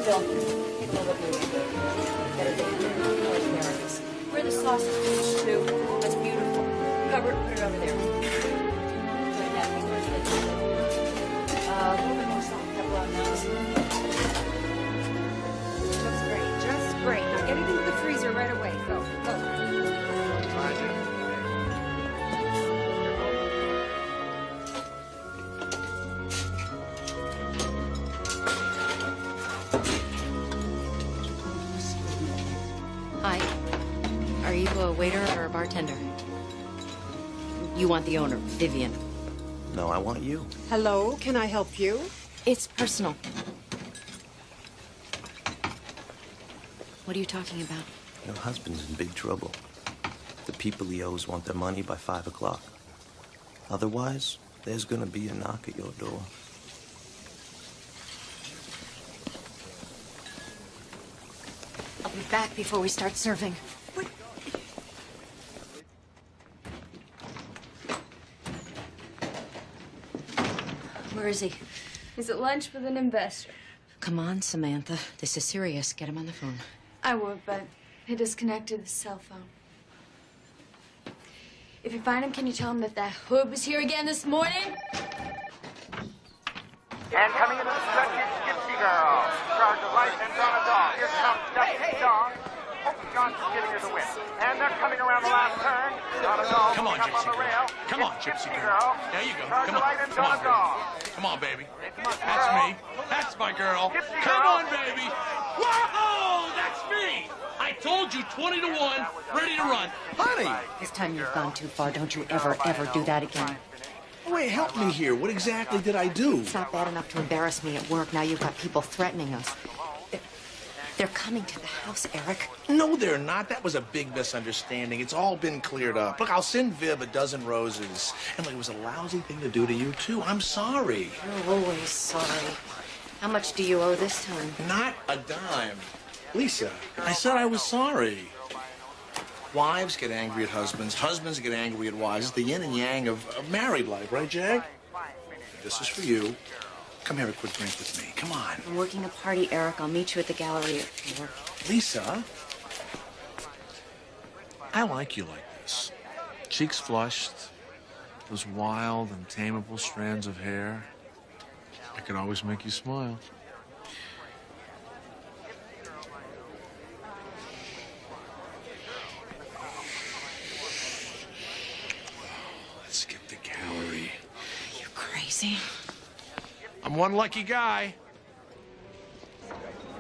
Bill, people look moving. Where the sausage is, too. That's beautiful. Cover it, put it over there. A little bit more salt, pepper on those. Looks great, just great. Now get it into the freezer right away. Go, go. Hi. Are you a waiter or a bartender? You want the owner, Vivian. No, I want you. Hello, can I help you? It's personal. What are you talking about? Your husband's in big trouble. The people he owes want their money by 5 o'clock. Otherwise, there's gonna be a knock at your door. I'll be back before we start serving. What? Where is he? He's at lunch with an investor. Come on, Samantha. This is serious. Get him on the phone. I would, but he disconnected his cell phone. If you find him, can you tell him that hood was here again this morning? And coming into the stretch is Gypsy Girl. Charge of license on a dog. Here comes Gypsy Dog. Hope Johnson's giving her the win. And they're coming around the last turn. On a dog. Come on, up Gypsy on the rail. Girl. Come on, It's Gypsy Girl. There you go. Charge Come of on. license Come on on, a dog. baby. Come on, baby. Gypsy That's Girl. me. That's my girl. Gypsy Come Girl. on, baby. Whoa! That's me. I told you 20 to 1, ready to run. Honey! This time you've gone too far. Don't you ever do that again. Wait, help me here. What exactly did I do? It's not bad enough to embarrass me at work. Now you've got people threatening us. They're coming to the house, Eric. No, they're not. That was a big misunderstanding. It's all been cleared up. Look, I'll send Viv a dozen roses. And look, it was a lousy thing to do to you, too. I'm sorry. You're always sorry. How much do you owe this time? Not a dime. Lisa, I said I was sorry. Wives get angry at husbands. Husbands get angry at wives. It's the yin and yang of married life, right, Jag? This is for you. Come have a quick drink with me. Come on. I'm working a party, Eric. I'll meet you at the gallery at 4. Lisa, I like you like this. Cheeks flushed, those wild and tameable strands of hair. I can always make you smile. Let's skip the gallery. You crazy? I'm one lucky guy.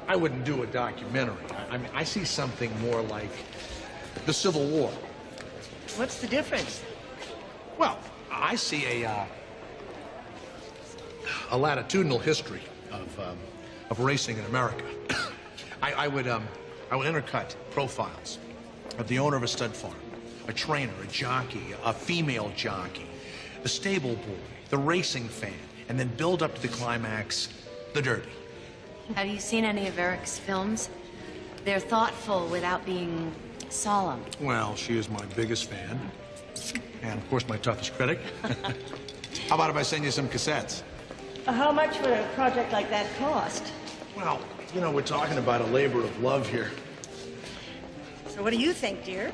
I wouldn't do a documentary. I mean, I see something more like the Civil War. What's the difference? Well, I see a latitudinal history of racing in America. I would intercut profiles of the owner of a stud farm, a trainer, a jockey, a female jockey, the stable boy, the racing fan, and then build up to the climax, the Derby. Have you seen any of Eric's films? They're thoughtful without being solemn. Well, she is my biggest fan, and of course my toughest critic. How about if I send you some cassettes? How much would a project like that cost? Well, you know, we're talking about a labor of love here. So what do you think, dear?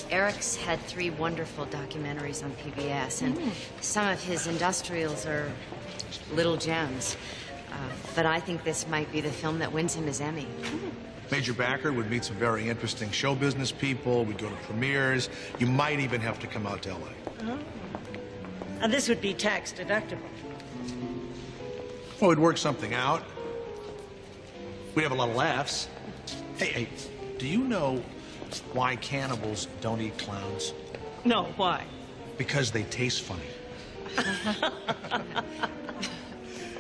Eric's had 3 wonderful documentaries on PBS, and some of his industrials are little gems. But I think this might be the film that wins him his Emmy. Major backer would meet some very interesting show business people. We'd go to premieres. You might even have to come out to L.A. Oh. And this would be tax deductible. Well, we'd work something out. We'd have a lot of laughs. Hey, do you know why cannibals don't eat clowns? No, why? Because they taste funny.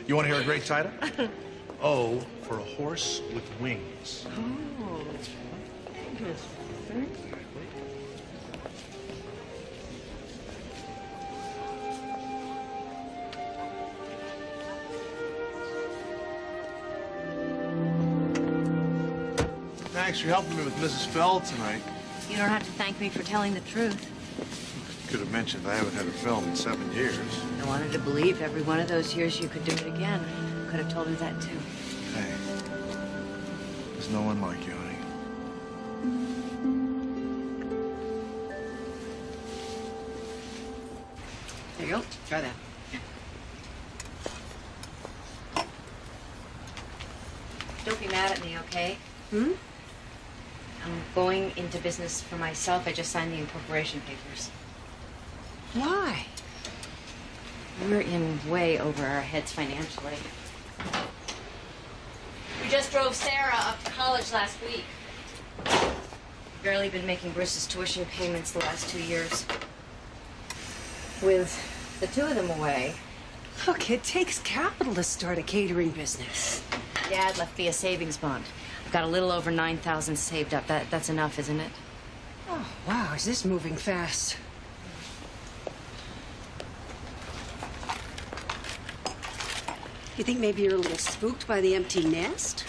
You want to hear a great title? O for a horse with wings. Oh, interesting. Thanks for helping me with Mrs. Feld tonight. You don't have to thank me for telling the truth. Could have mentioned I haven't had a film in 7 years. I wanted to believe every one of those years you could do it again. Could have told her that, too. Hey, no one like you, honey. There you go. Try that. Don't be mad at me, okay? Hmm? I'm going into business for myself. I just signed the incorporation papers. Why? We're in way over our heads financially. We just drove Sarah up to college last week. Barely been making Bruce's tuition payments the last 2 years. With the two of them away, Look, it takes capital to start a catering business. Dad left me a savings bond. I've got a little over 9,000 saved up. That's enough, isn't it? Oh, wow, is this moving fast? You think maybe you're a little spooked by the empty nest?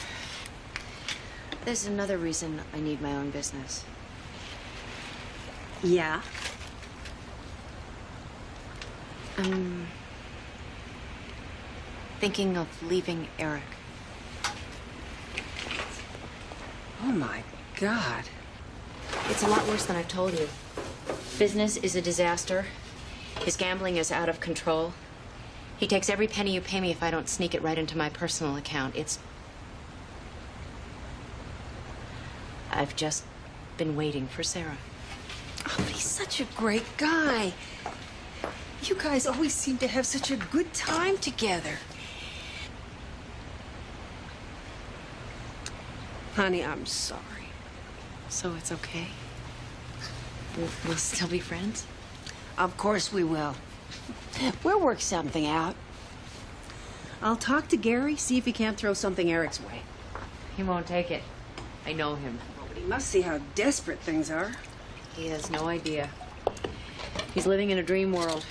There's another reason I need my own business. Yeah. I'm thinking of leaving Eric. Oh, my God. It's a lot worse than I've told you. Business is a disaster. His gambling is out of control. He takes every penny you pay me if I don't sneak it right into my personal account. I've just been waiting for Sarah. Oh, but he's such a great guy. You guys always seem to have such a good time together. Honey, I'm sorry. So it's okay? We'll still be friends? Of course we will. We'll work something out. I'll talk to Gary, see if he can't throw something Eric's way. He won't take it. I know him. But he must see how desperate things are. He has no idea. He's living in a dream world.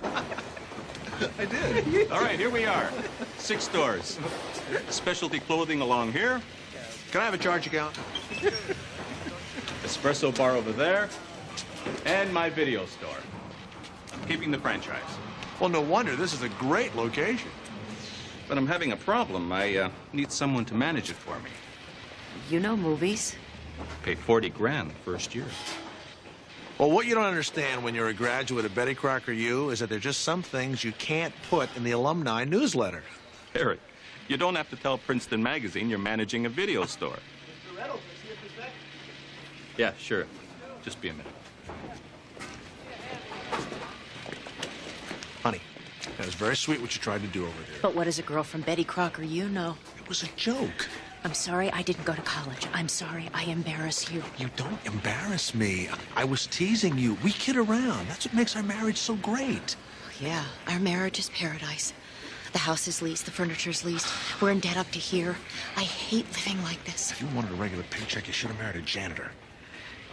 I did. All right, here we are. 6 stores. Specialty clothing along here. Can I have a charge account? Espresso bar over there. And my video store. Keeping the franchise. Well, no wonder. This is a great location. But I'm having a problem. I need someone to manage it for me. You know movies. Pay 40 grand the first year. Well, what you don't understand when you're a graduate of Betty Crocker U is that there's just some things you can't put in the alumni newsletter. Eric, you don't have to tell Princeton Magazine you're managing a video store. Yeah, sure. Just be a minute. Honey, that was very sweet what you tried to do over there. But what does a girl from Betty Crocker you know? It was a joke. I'm sorry I didn't go to college. I'm sorry I embarrass you. You don't embarrass me. I was teasing you. We kid around. That's what makes our marriage so great. Yeah, our marriage is paradise. The house is leased, the furniture's leased. We're in debt up to here. I hate living like this. If you wanted a regular paycheck, you should have married a janitor.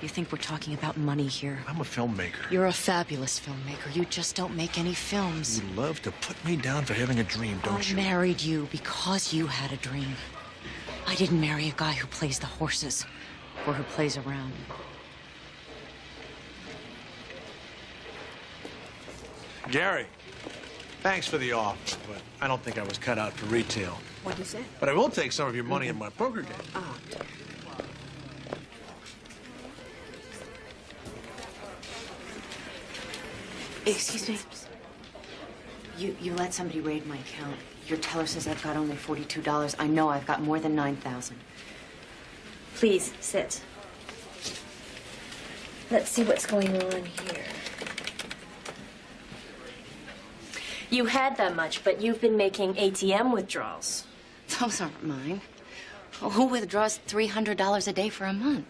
You think we're talking about money here? I'm a filmmaker. You're a fabulous filmmaker. You just don't make any films. You love to put me down for having a dream, don't you? I married you because you had a dream. I didn't marry a guy who plays the horses or who plays around. Gary, thanks for the offer, but I don't think I was cut out for retail. What'd you say? But I will take some of your money in my poker game. Oh. Excuse me. You let somebody raid my account. Your teller says I've got only $42. I know I've got more than 9,000. Please, sit. Let's see what's going on here. You had that much, but you've been making ATM withdrawals. Those aren't mine. Who withdraws $300 a day for a month?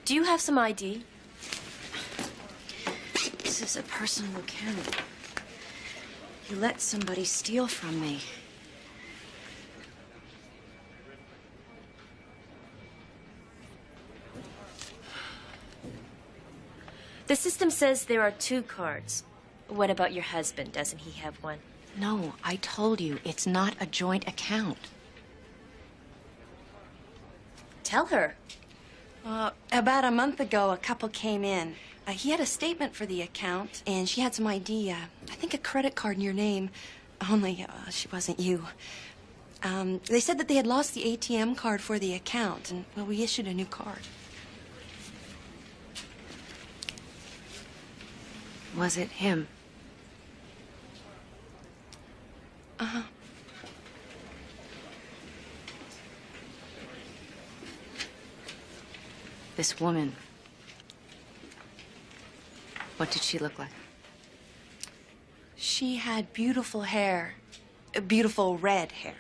Do you have some ID? This is a personal account. You let somebody steal from me. The system says there are 2 cards. What about your husband? Doesn't he have one? No, I told you, it's not a joint account. Tell her. About a month ago, a couple came in. He had a statement for the account, and she had some ID. I think a credit card in your name. Only she wasn't you. They said that they had lost the ATM card for the account, and, well, we issued a new card. Was it him? Uh-huh. This woman. What did she look like? She had beautiful hair. Beautiful red hair.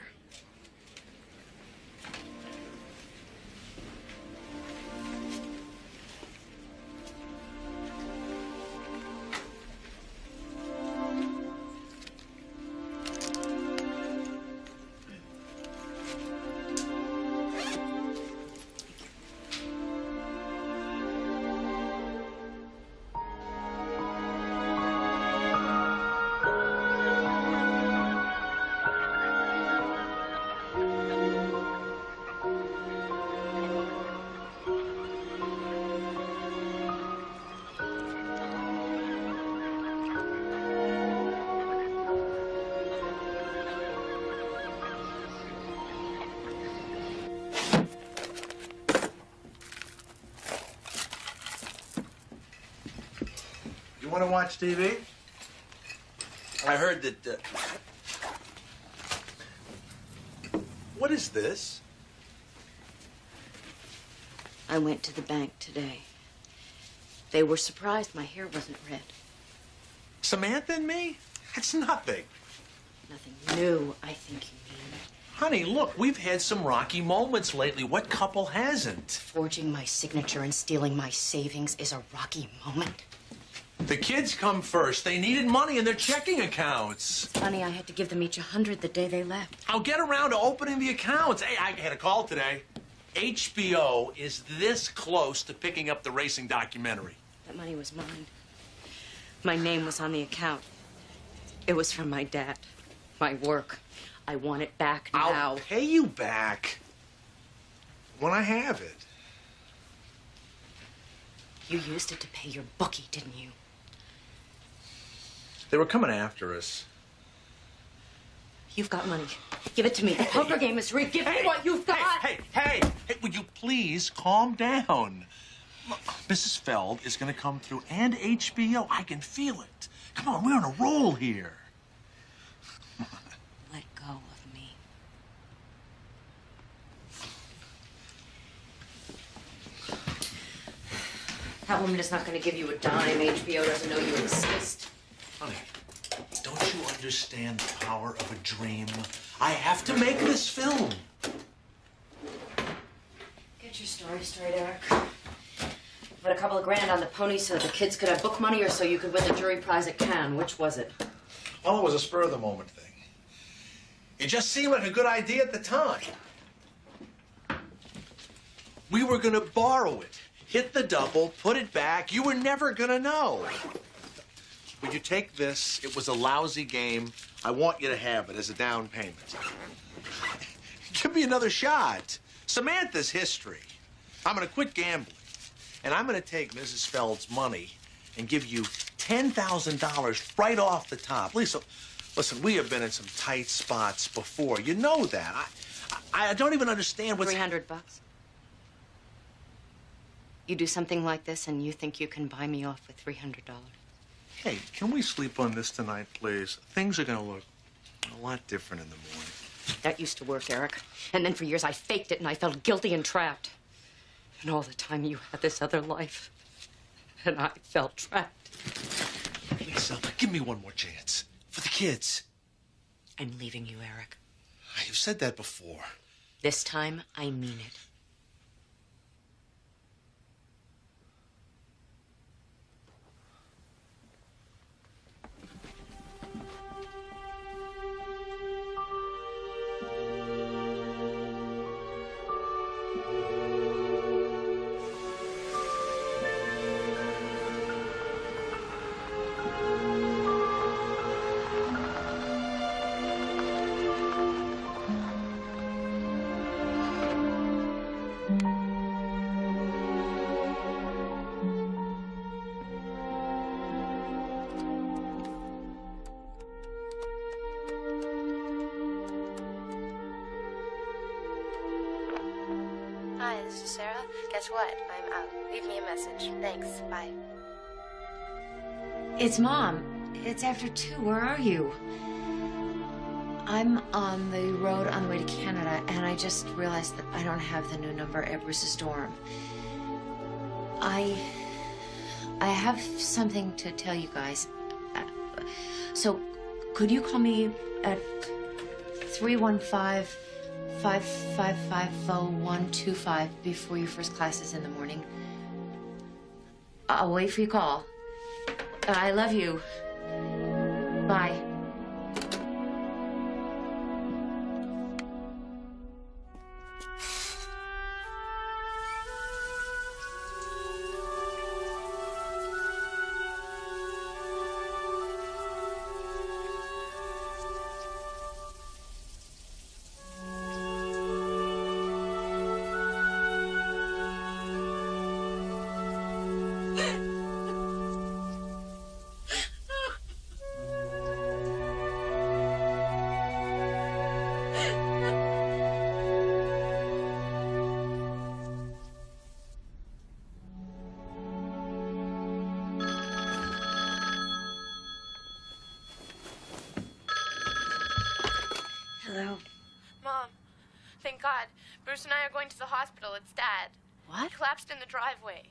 You want to watch TV? I heard that. What is this? I went to the bank today. They were surprised my hair wasn't red. Samantha and me? That's nothing. Nothing new, I think you mean. Honey, look, we've had some rocky moments lately. What couple hasn't? Forging my signature and stealing my savings is a rocky moment. The kids come first. They needed money in their checking accounts. It's funny, I had to give them each $100 the day they left. I'll get around to opening the accounts. Hey, I had a call today. HBO is this close to picking up the racing documentary. That money was mine. My name was on the account. It was from my dad. My work. I want it back now. I'll pay you back when I have it. You used it to pay your bookie, didn't you? They were coming after us. You've got money. Give it to me. The poker game is rigged. Give me what you've got. Hey, would you please calm down? Look, Mrs. Feld is going to come through, and HBO. I can feel it. Come on, we're on a roll here. Let go of me. That woman is not going to give you a dime. HBO doesn't know you exist. Honey, don't you understand the power of a dream? I have to make this film. Get your story straight, Eric. Put a couple of grand on the pony so the kids could have book money or so you could win the jury prize at Cannes. Which was it? Well, it was a spur-of-the-moment thing. It just seemed like a good idea at the time. We were going to borrow it, hit the double, put it back. You were never going to know. Would you take this? It was a lousy game. I want you to have it as a down payment. Give me another shot. Samantha's history. I'm going to quit gambling. And I'm going to take Mrs. Feld's money and give you $10,000 right off the top. Lisa, listen, we have been in some tight spots before. You know that. I don't even understand what's... $300. You do something like this and you think you can buy me off with $300. Hey, can we sleep on this tonight, please? Things are going to look a lot different in the morning. That used to work, Eric. And then for years I faked it and I felt guilty and trapped. And all the time you had this other life. And I felt trapped. Lisa, give me one more chance. For the kids. I'm leaving you, Eric. You've said that before. This time, I mean it. this is Sarah. Guess what? I'm out. Leave me a message. Thanks. Bye. It's Mom. It's after 2. Where are you? I'm on the road on the way to Canada, and I just realized that I don't have the new number. It was a storm. I have something to tell you guys. So, could you call me at 315-555-0125 before your first class is in the morning? I'll wait for your call. I love you. Bye. Hello. Mom, thank God. Bruce and I are going to the hospital. It's Dad. What? He collapsed in the driveway.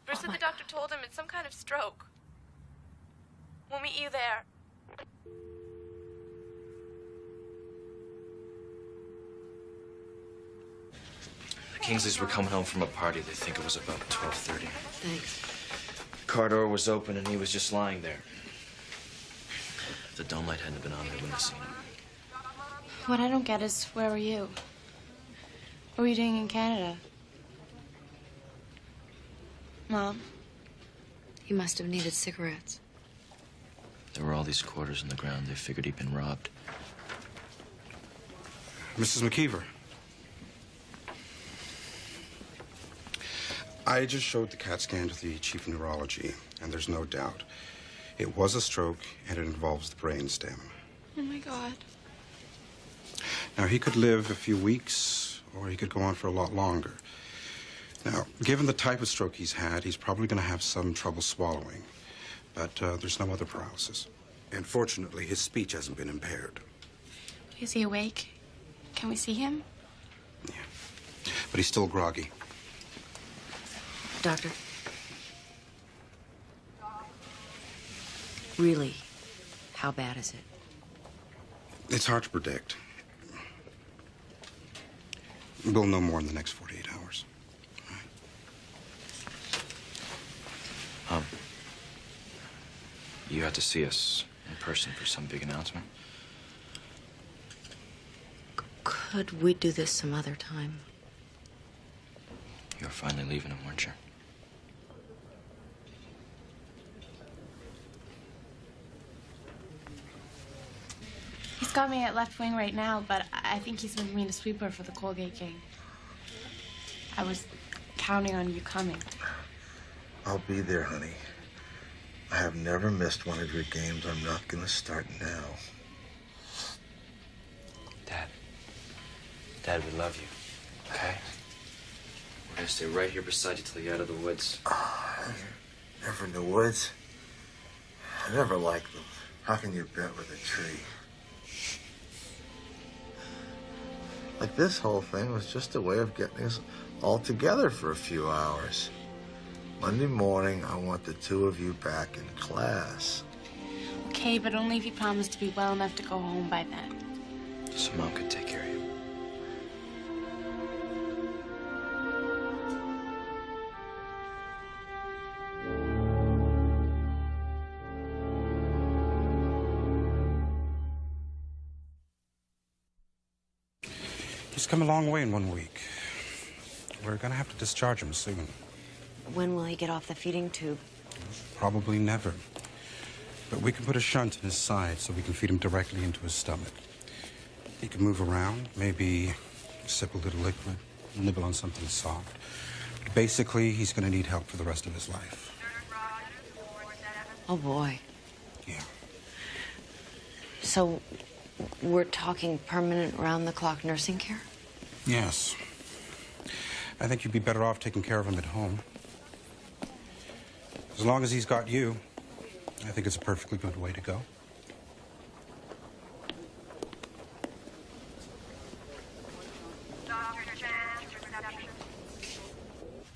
Bruce said the doctor told him it's some kind of stroke. We'll meet you there. The Kingsleys were coming home from a party. They think it was about 12:30. Thanks. The car door was open and he was just lying there. If the dome light hadn't been on, they wouldn't have seen him. What I don't get is, where were you? What were you doing in Canada? Mom? He must have needed cigarettes. There were all these quarters in the ground. They figured he'd been robbed. Mrs. McKeever. I just showed the CAT scan to the chief of neurology, and there's no doubt. It was a stroke, and it involves the brainstem. Oh, my God. Now, he could live a few weeks, or he could go on for a lot longer. Now, given the type of stroke he's had, he's probably going to have some trouble swallowing. But there's no other paralysis. And fortunately, his speech hasn't been impaired. Is he awake? Can we see him? Yeah. But he's still groggy. Doctor? Really, how bad is it? It's hard to predict. We'll know more in the next 48 hours. You had to see us in person for some big announcement? Could we do this some other time? You were finally leaving him, weren't you? He's got me at left wing right now, but I think he's moving me to sweeper for the Colgate game. I was counting on you coming. I'll be there, honey. I have never missed one of your games. I'm not gonna start now. Dad, we love you, okay? We're gonna stay right here beside you till you're out of the woods. Never in the woods. I never liked them. How can you bet with a tree? Like, this whole thing was just a way of getting us all together for a few hours. Monday morning, I want the two of you back in class. Okay, but only if you promise to be well enough to go home by then. So Mom could take care of you. He's come a long way in 1 week. We're gonna have to discharge him soon. When will he get off the feeding tube? Probably never. But we can put a shunt in his side so we can feed him directly into his stomach. He can move around, maybe sip a little liquid, nibble on something soft. Basically, he's gonna need help for the rest of his life. Oh, boy. Yeah. So, we're talking permanent round-the-clock nursing care? Yes. I think you'd be better off taking care of him at home. As long as he's got you, I think it's a perfectly good way to go.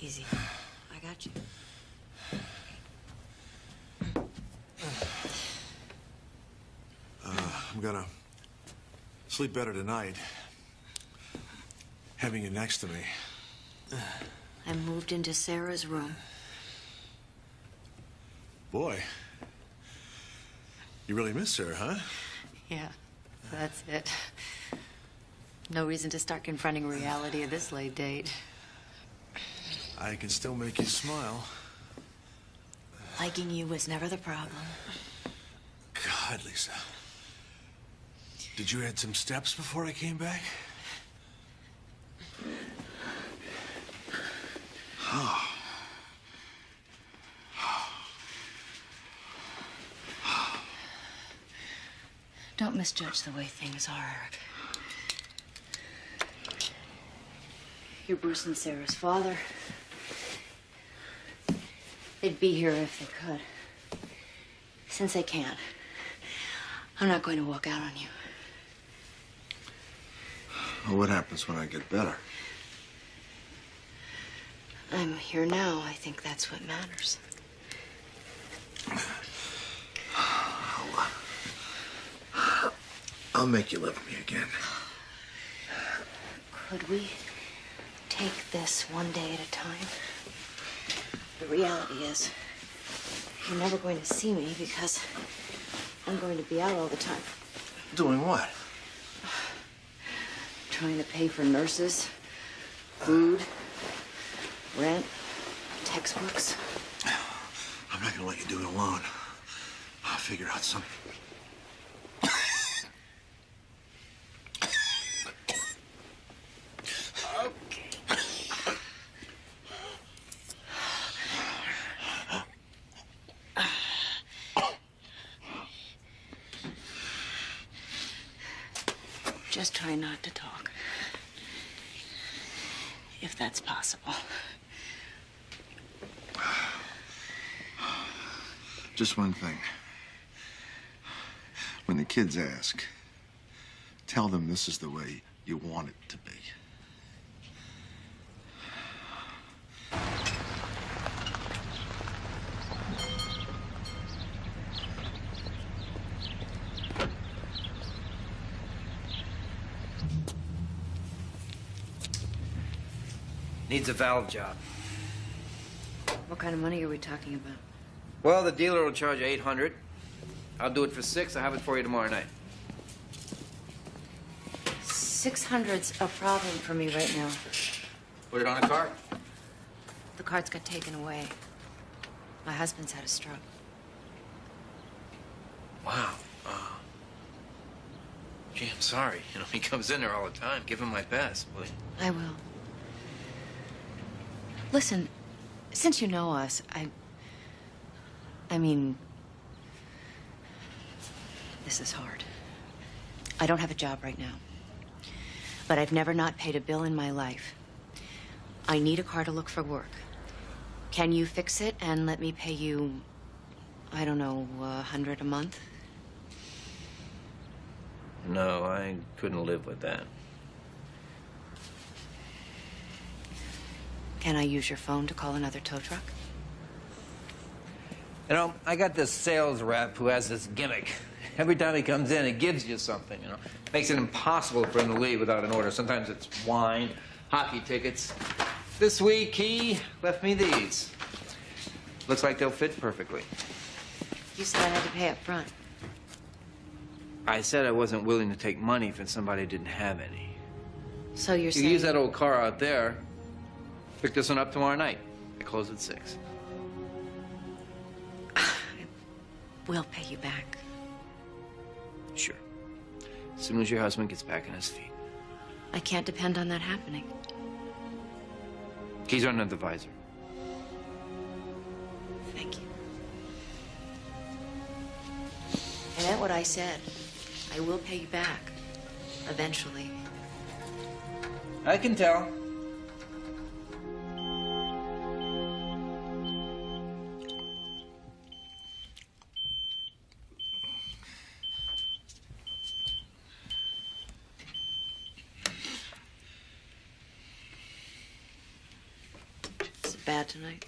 Easy. I got you. I'm gonna sleep better tonight, having you next to me. I moved into Sarah's room. Boy, you really miss her, huh? Yeah, that's it. No reason to start confronting reality at this late date. I can still make you smile. Liking you was never the problem. God, Lisa. Did you add some steps before I came back? Oh. Don't misjudge the way things are, Eric. You're Bruce and Sarah's father. They'd be here if they could. Since they can't, I'm not going to walk out on you. Well, what happens when I get better? I'm here now. I think that's what matters. I'll make you love me again. Could we take this one day at a time? The reality is, you're never going to see me because I'm going to be out all the time. Doing what? Trying to pay for nurses, food, rent, textbooks. I'm not gonna let you do it alone. I'll figure out something. Just try not to talk. If that's possible. Just one thing. When the kids ask, tell them this is the way you want it to be. Needs a valve job. What kind of money are we talking about? Well, the dealer will charge you $800. I'll do it for $6. I'll have it for you tomorrow night. 600's a problem for me right now. Put it on a cart. The cards got taken away. My husband's had a stroke. Wow. Gee, I'm sorry. You know, he comes in there all the time. Give him my best, will you? I will. Listen, since you know us, I mean, this is hard. I don't have a job right now, but I've never not paid a bill in my life. I need a car to look for work. Can you fix it and let me pay you, I don't know, $100 a month? No, I couldn't live with that. Can I use your phone to call another tow truck? You know, I got this sales rep who has this gimmick. Every time he comes in, he gives you something, you know. Makes it impossible for him to leave without an order. Sometimes it's wine, hockey tickets. This week, he left me these. Looks like they'll fit perfectly. You said I had to pay up front. I said I wasn't willing to take money from somebody who didn't have any. So you're You saying... can use that old car out there. Pick this one up tomorrow night. I close at 6. We'll pay you back. Sure. As soon as your husband gets back on his feet. I can't depend on that happening. Keys are under the visor. Thank you. I meant what I said. I will pay you back. Eventually. I can tell. bad tonight?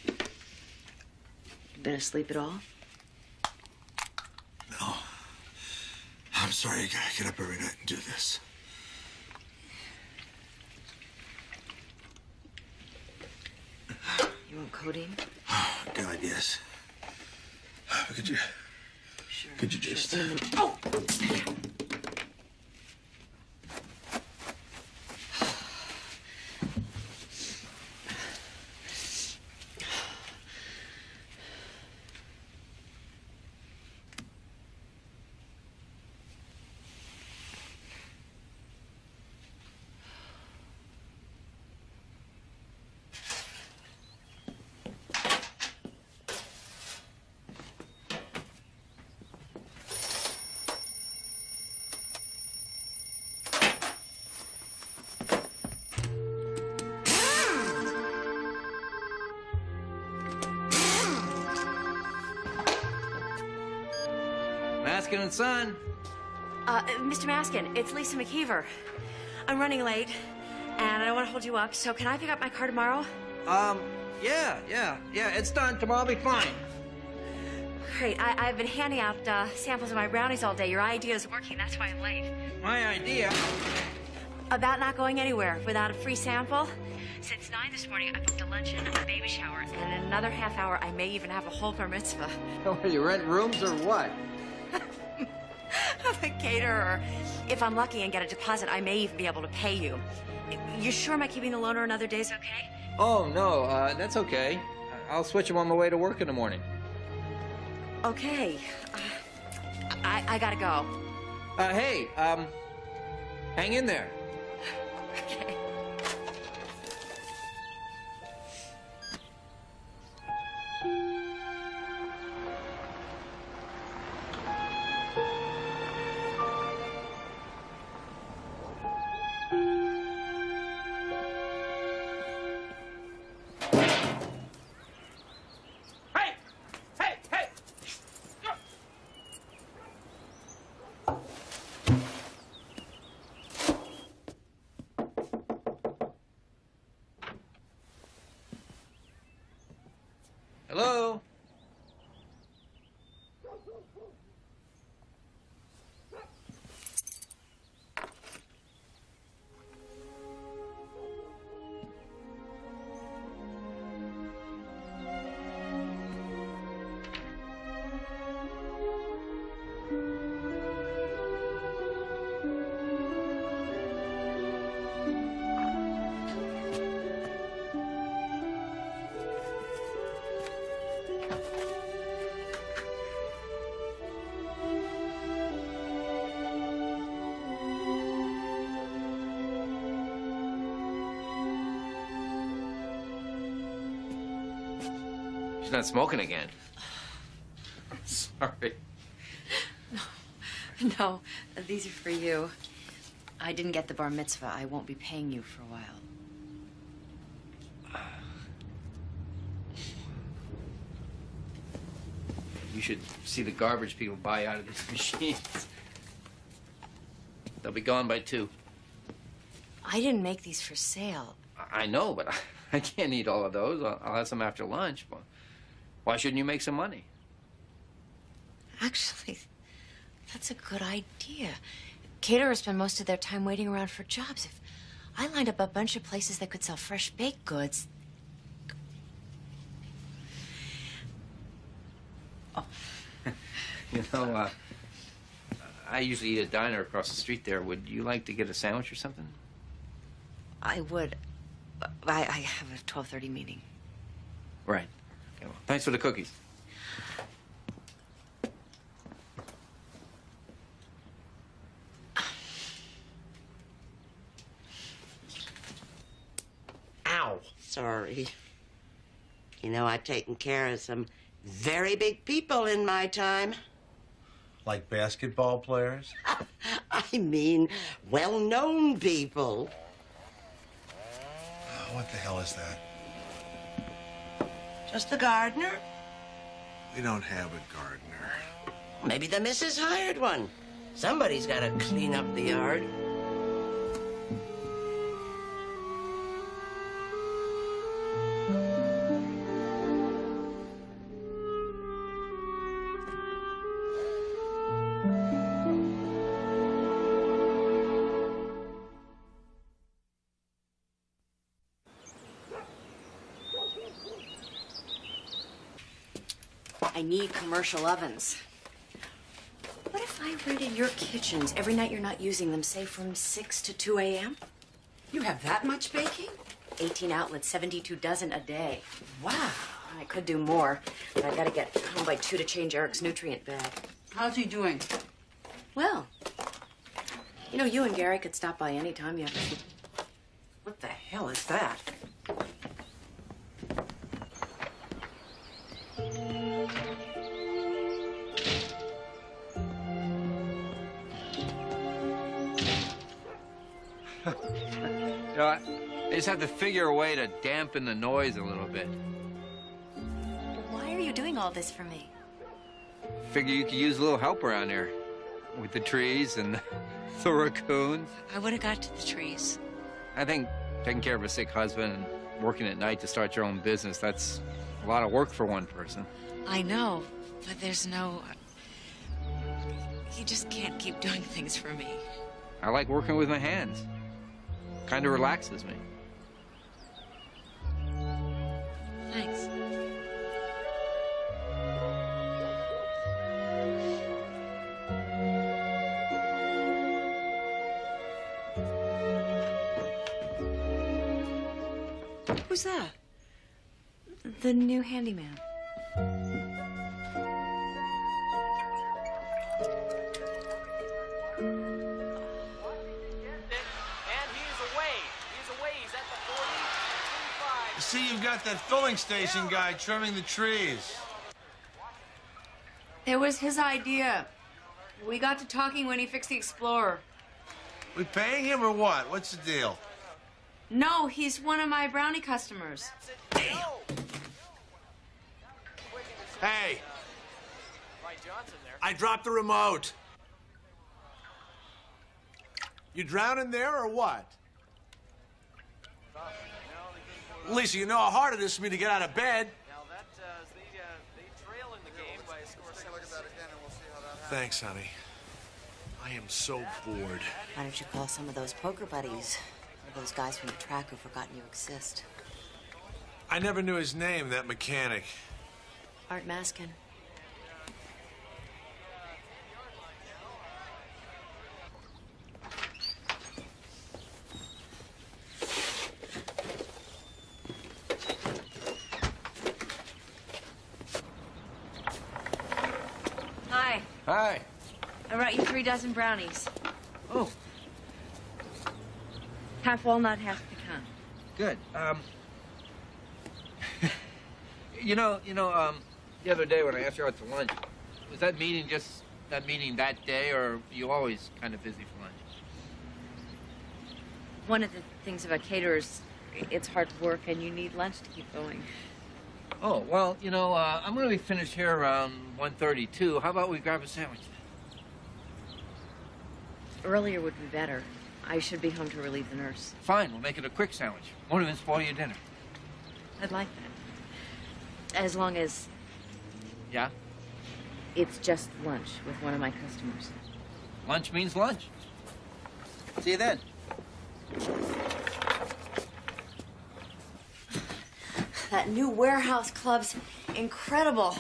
You been asleep at all? No. I'm sorry you gotta get up every night and do this. You want codeine? God, yes. Could you... Sure. Could you just... In a minute. Oh! Maskin and Son. Mr. Maskin, it's Lisa McKeever. I'm running late, and I don't want to hold you up, so can I pick up my car tomorrow? Yeah, it's done. Tomorrow I'll be fine. Great. I've been handing out samples of my brownies all day. Your idea is working. That's why I'm late. My idea? About not going anywhere without a free sample. Since 9 this morning, I booked a luncheon, a baby shower, and in another half hour, I may even have a whole bar mitzvah. Are you rent rooms or what? A caterer. If I'm lucky and get a deposit, I may even be able to pay you. You sure my keeping the loaner another day's okay? Oh, no, that's okay. I'll switch them on my way to work in the morning. Okay. I gotta go. Hey, hang in there. Okay. Hello? She's not smoking again. Sorry. No, these are for you. I didn't get the bar mitzvah. I won't be paying you for a while. You should see the garbage people buy out of these machines. They'll be gone by 2. I didn't make these for sale. I know, but I can't eat all of those. I'll have some after lunch. Why shouldn't you make some money? Actually, that's a good idea. Caterers spend most of their time waiting around for jobs. If I lined up a bunch of places that could sell fresh baked goods... Oh. You know, I usually eat at a diner across the street there. Would you like to get a sandwich or something? I would. I have a 12:30 meeting. Right. Okay, well, thanks for the cookies. Ow. Sorry. You know, I've taken care of some very big people in my time. Like basketball players? I mean, well-known people. What the hell is that? Just a gardener? We don't have a gardener. Maybe the missus hired one. Somebody's got to clean up the yard. I need commercial ovens. What if I raided your kitchens every night you're not using them, say from 6 to 2 a.m.? You have that much baking? 18 outlets, 72 dozen a day. Wow. I could do more, but I gotta get home by 2 to change Eric's nutrient bag. How's he doing? Well, you know, you and Gary could stop by any time you have to. What the hell is that? You know, I just have to figure a way to dampen the noise a little bit. Why are you doing all this for me? Figure you could use a little help around here with the trees and the raccoons. I would have got to the trees. I think taking care of a sick husband and working at night to start your own business, that's a lot of work for one person. I know, but there's no... You just can't keep doing things for me. I like working with my hands. Kind of relaxes me. Thanks. Who's that? The new handyman. See, you've got that filling station guy trimming the trees. It was his idea. We got to talking when he fixed the Explorer. We paying him or what? What's the deal? No, he's one of my brownie customers. Hey! I dropped the remote. You drowning there or what? Lisa, you know how hard it is for me to get out of bed. Thanks, honey. I am so bored. Why don't you call some of those poker buddies? Or those guys from the track who've forgotten you exist. I never knew his name, that mechanic. Art Maskin. Hi. Hi. I brought you 3 dozen brownies. Oh. Half walnut, half pecan. Good. The other day when I asked you out to lunch, was that meeting just that meeting that day, or are you always kind of busy for lunch? One of the things about caterers, it's hard work and you need lunch to keep going. Oh, well, I'm going to be finished here around 1:32. How about we grab a sandwich? Earlier would be better. I should be home to relieve the nurse. Fine, we'll make it a quick sandwich. Won't even spoil your dinner. I'd like that. As long as Yeah? it's just lunch with one of my customers. Lunch means lunch. See you then. That new warehouse club's incredible.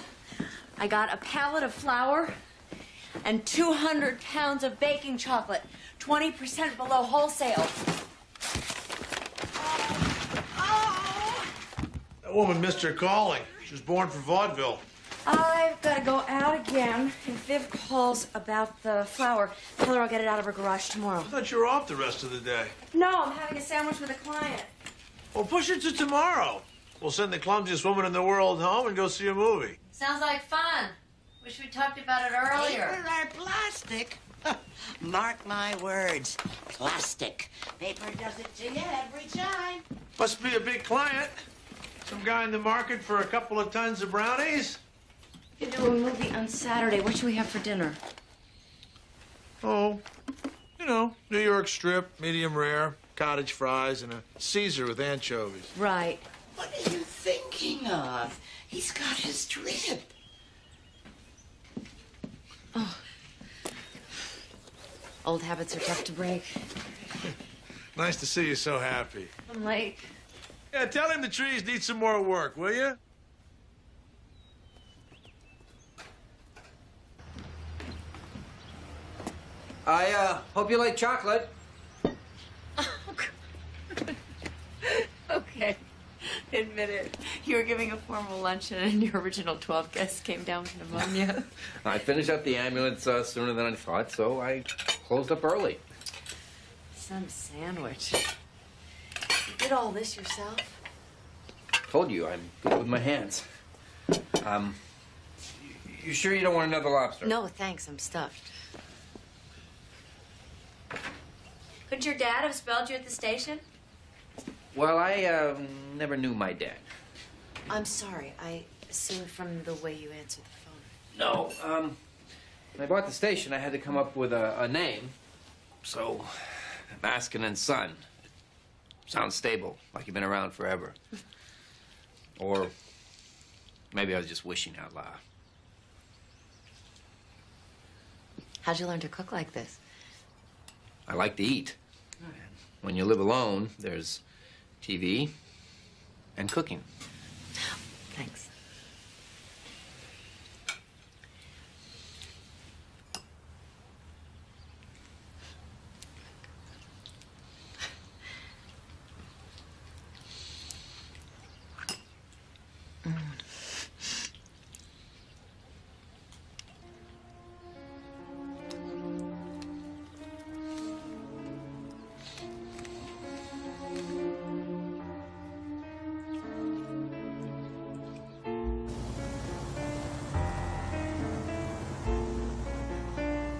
I got a pallet of flour and 200 pounds of baking chocolate, 20% below wholesale. That woman missed her calling. She was born for vaudeville. I've got to go out again. If Viv calls about the flour, tell her I'll get it out of her garage tomorrow. I thought you were off the rest of the day. No, I'm having a sandwich with a client. Well, push it to tomorrow. We'll send the clumsiest woman in the world home and go see a movie. Sounds like fun. Wish we talked about it earlier. Paper or plastic? Mark my words. Plastic. Paper does it to you every time. Must be a big client. Some guy in the market for a couple of tons of brownies? You do a movie on Saturday. What should we have for dinner? Oh, New York strip, medium rare, cottage fries, and a Caesar with anchovies. Right. What are you thinking of? He's got his trip. Oh. Old habits are tough to break. Nice to see you so happy. I'm late. Yeah, tell him the trees need some more work, will you? I hope you like chocolate. Okay. Admit it. You were giving a formal luncheon and your original 12 guests came down with pneumonia. I finished up the ambulance sooner than I thought, so I closed up early. Some sandwich. You did all this yourself? Told you, I'm good with my hands. You sure you don't want another lobster? No, thanks. I'm stuffed. Couldn't your dad have spelled you at the station? Well, I never knew my dad. I'm sorry. I assumed from the way you answered the phone. No, when I bought the station, I had to come up with a name. So, Maskin and Son. Sounds stable, like you've been around forever. Or maybe I was just wishing out loud. How'd you learn to cook like this? I like to eat. When you live alone, there's TV and cooking. Thanks.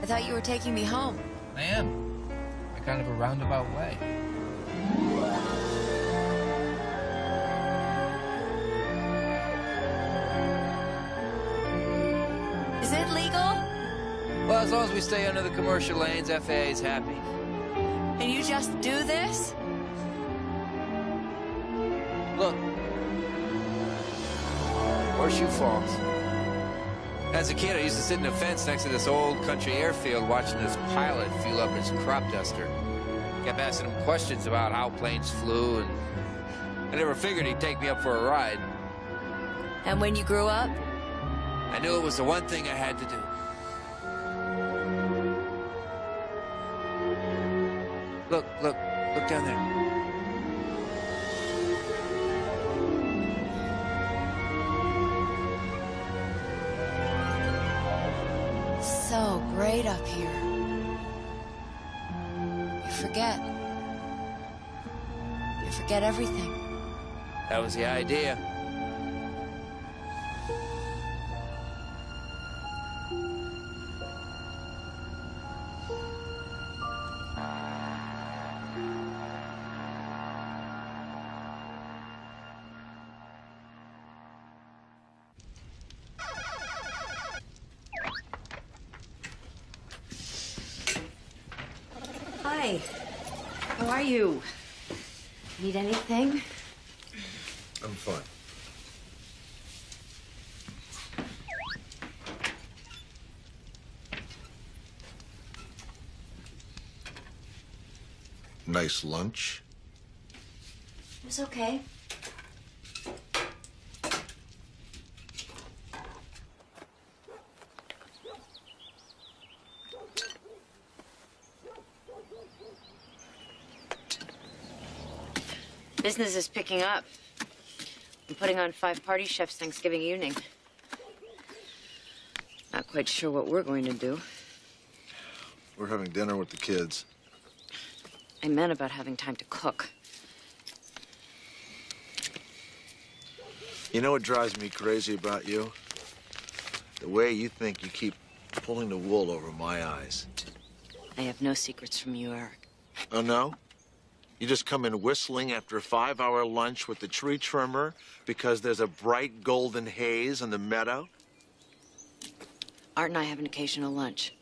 I thought you were taking me home. I am. In kind of a roundabout way. Is it legal? Well, as long as we stay under the commercial lanes, FAA's happy. And you just do this? Look. Horseshoe Falls. As a kid, I used to sit in a fence next to this old country airfield watching this pilot fuel up his crop duster. Kept asking him questions about how planes flew, and I never figured he'd take me up for a ride. And when you grew up? I knew it was the one thing I had to do. Look down there. So great up here. You forget. You forget everything. That was the idea. Hi. How are you? Need anything? I'm fine. Nice lunch. It was okay. Business is picking up. I'm putting on 5 party chefs Thanksgiving evening. Not quite sure what we're going to do. We're having dinner with the kids. I meant about having time to cook. You know what drives me crazy about you? The way you think you keep pulling the wool over my eyes. I have no secrets from you, Eric. Oh, no? You just come in whistling after a 5-hour lunch with the tree trimmer because there's a bright golden haze in the meadow? Art and I have an occasional lunch.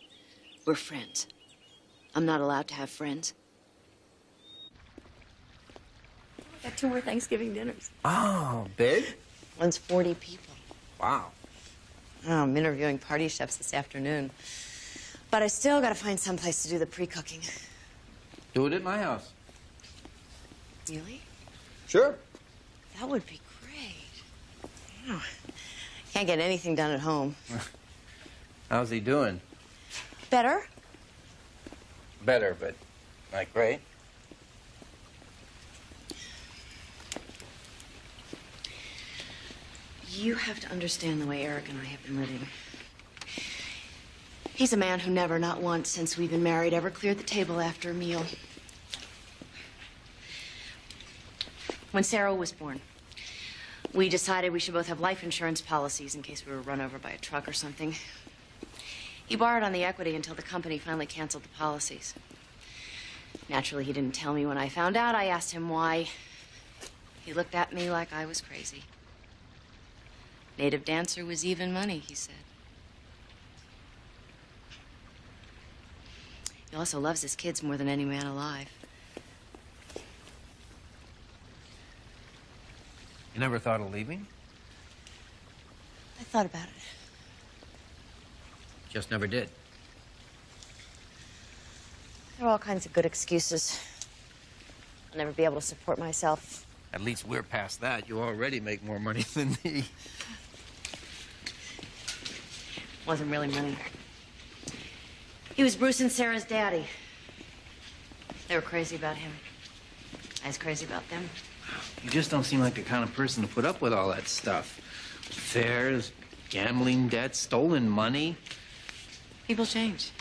We're friends. I'm not allowed to have friends. Got 2 more Thanksgiving dinners. Oh, big? One's 40 people. Wow. Oh, I'm interviewing party chefs this afternoon. But I still gotta find someplace to do the pre-cooking. Do it at my house. Really? Sure. That would be great. Oh, can't get anything done at home. How's he doing? Better. Better, but not great. You have to understand the way Eric and I have been living. He's a man who never, not once since we've been married, ever cleared the table after a meal. When Sarah was born, we decided we should both have life insurance policies in case we were run over by a truck or something. He borrowed on the equity until the company finally canceled the policies. Naturally, he didn't tell me when I found out. I asked him why. He looked at me like I was crazy. Native dancer was even money, he said. He also loves his kids more than any man alive. You never thought of leaving? I thought about it. Just never did. There are all kinds of good excuses. I'll never be able to support myself. At least we're past that. You already make more money than me. Wasn't really money. He was Bruce and Sarah's daddy. They were crazy about him. I was crazy about them. You just don't seem like the kind of person to put up with all that stuff. Affairs, gambling debts, stolen money. People change.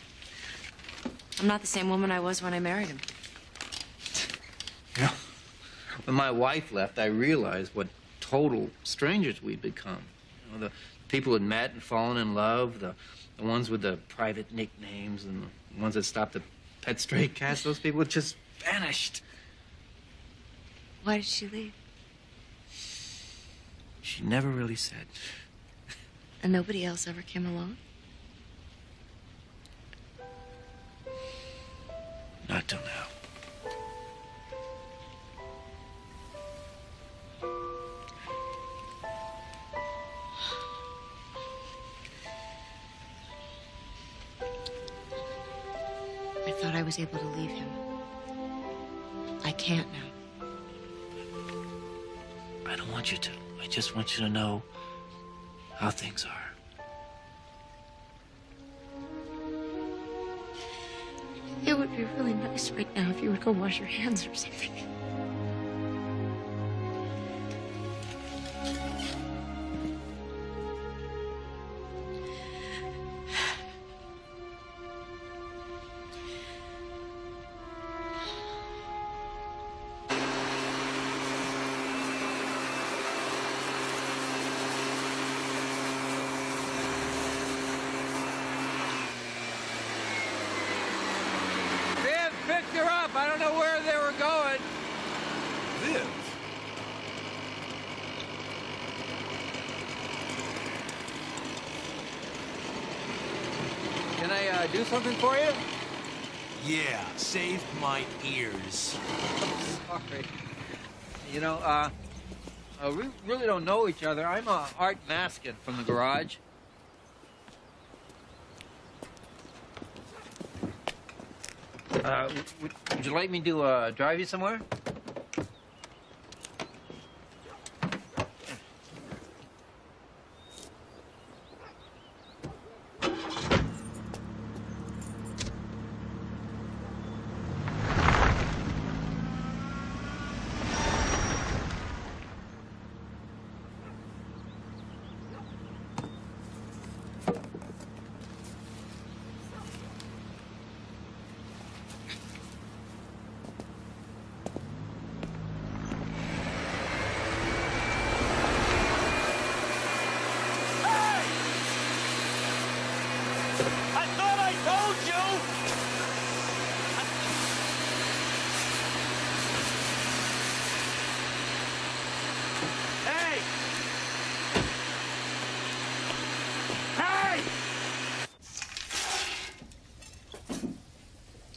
I'm not the same woman I was when I married him. You know, when my wife left, I realized what total strangers we'd become. You know, the people who'd met and fallen in love, the ones with the private nicknames and the ones that stopped at pet stray cats, those people had just vanished. Why did she leave? She never really said. And nobody else ever came along? Not till now. I thought I was able to leave him. I can't now. I don't want you to. I just want you to know how things are. It would be really nice right now if you would go wash your hands or something. Picked her up. I don't know where they were going. Viv? Can I do something for you? Yeah, saved my ears. Sorry. You know, we really don't know each other. I'm Art Maskin from the garage. Would you like me to drive you somewhere?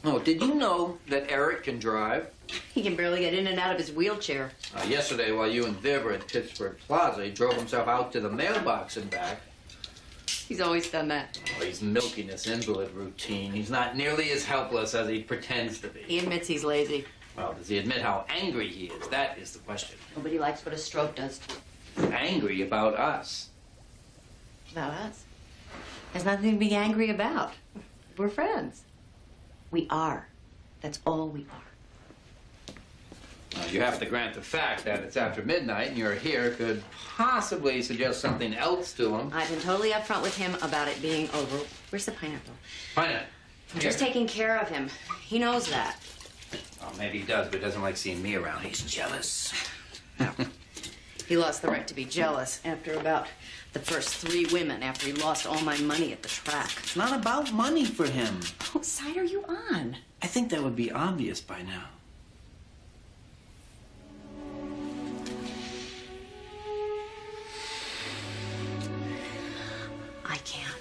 Oh, did you know that Eric can drive? He can barely get in and out of his wheelchair. Yesterday, while you and Viv were at Pittsburgh Plaza, he drove himself out to the mailbox and back. He's always done that. Oh, he's milking this invalid routine. He's not nearly as helpless as he pretends to be. He admits he's lazy. Well, does he admit how angry he is? That is the question. Nobody likes what a stroke does to him. Angry about us. About us? There's nothing to be angry about. We're friends. We are That's all we are. You have to grant the fact that it's after midnight and you're here could possibly suggest something else to him. I've been totally upfront with him about it being over. Where's the pineapple? Pineapple. I'm just taking care of him. He knows that. Oh, maybe he does, but he doesn't like seeing me around. He's jealous. He lost the right to be jealous after about the first 3 women after he lost all my money at the track. It's not about money for him. What side are you on? I think that would be obvious by now. I can't.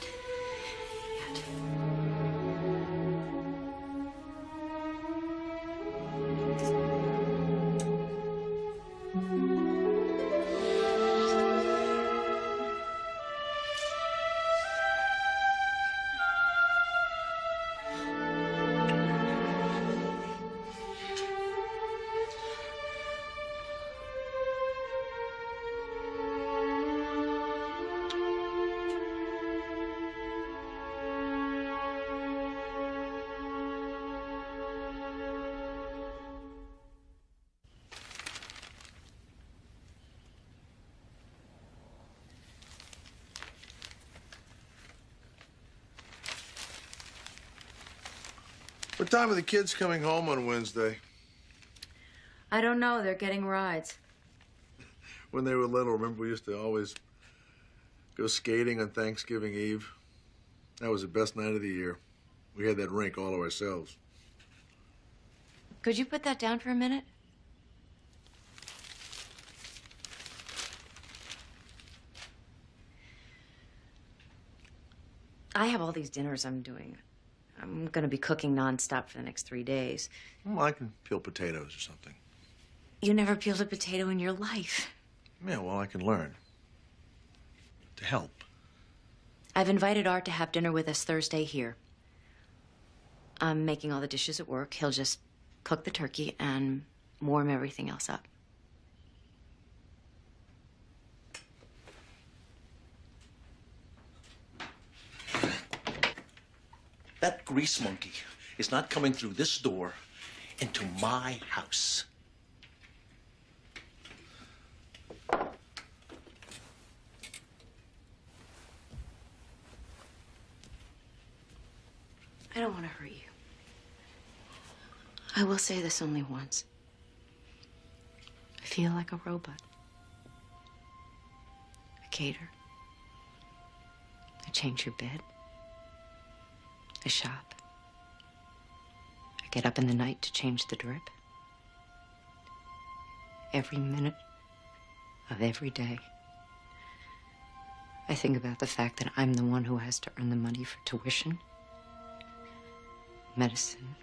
What time are the kids coming home on Wednesday? I don't know. They're getting rides. When they were little, remember we used to always go skating on Thanksgiving Eve? That was the best night of the year. We had that rink all to ourselves. Could you put that down for a minute? I have all these dinners I'm doing. I'm gonna be cooking nonstop for the next 3 days. Well, I can peel potatoes or something. You never peeled a potato in your life. Yeah, well, I can learn. To help. I've invited Art to have dinner with us Thursday here. I'm making all the dishes at work. He'll just cook the turkey and warm everything else up. That grease monkey is not coming through this door into my house. I don't want to hurt you. I will say this only once. I feel like a robot. I cater. I change your bed. I shop. I get up in the night to change the drip. Every minute of every day, I think about the fact that I'm the one who has to earn the money for tuition, medicine,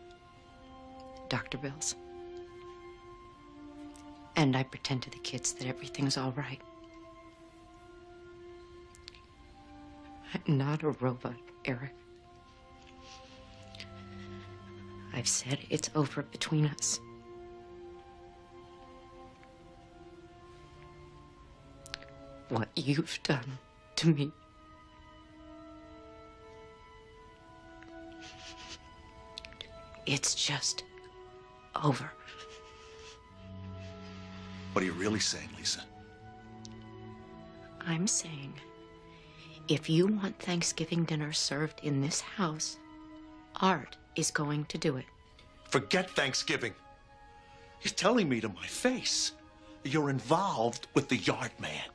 doctor bills. And I pretend to the kids that everything's all right. I'm not a robot, Eric. I've said it's over between us. What you've done to me. It's just over. What are you really saying, Lisa? I'm saying, if you want Thanksgiving dinner served in this house, Art is going to do it. Forget Thanksgiving. You're telling me to my face you're involved with the yard man.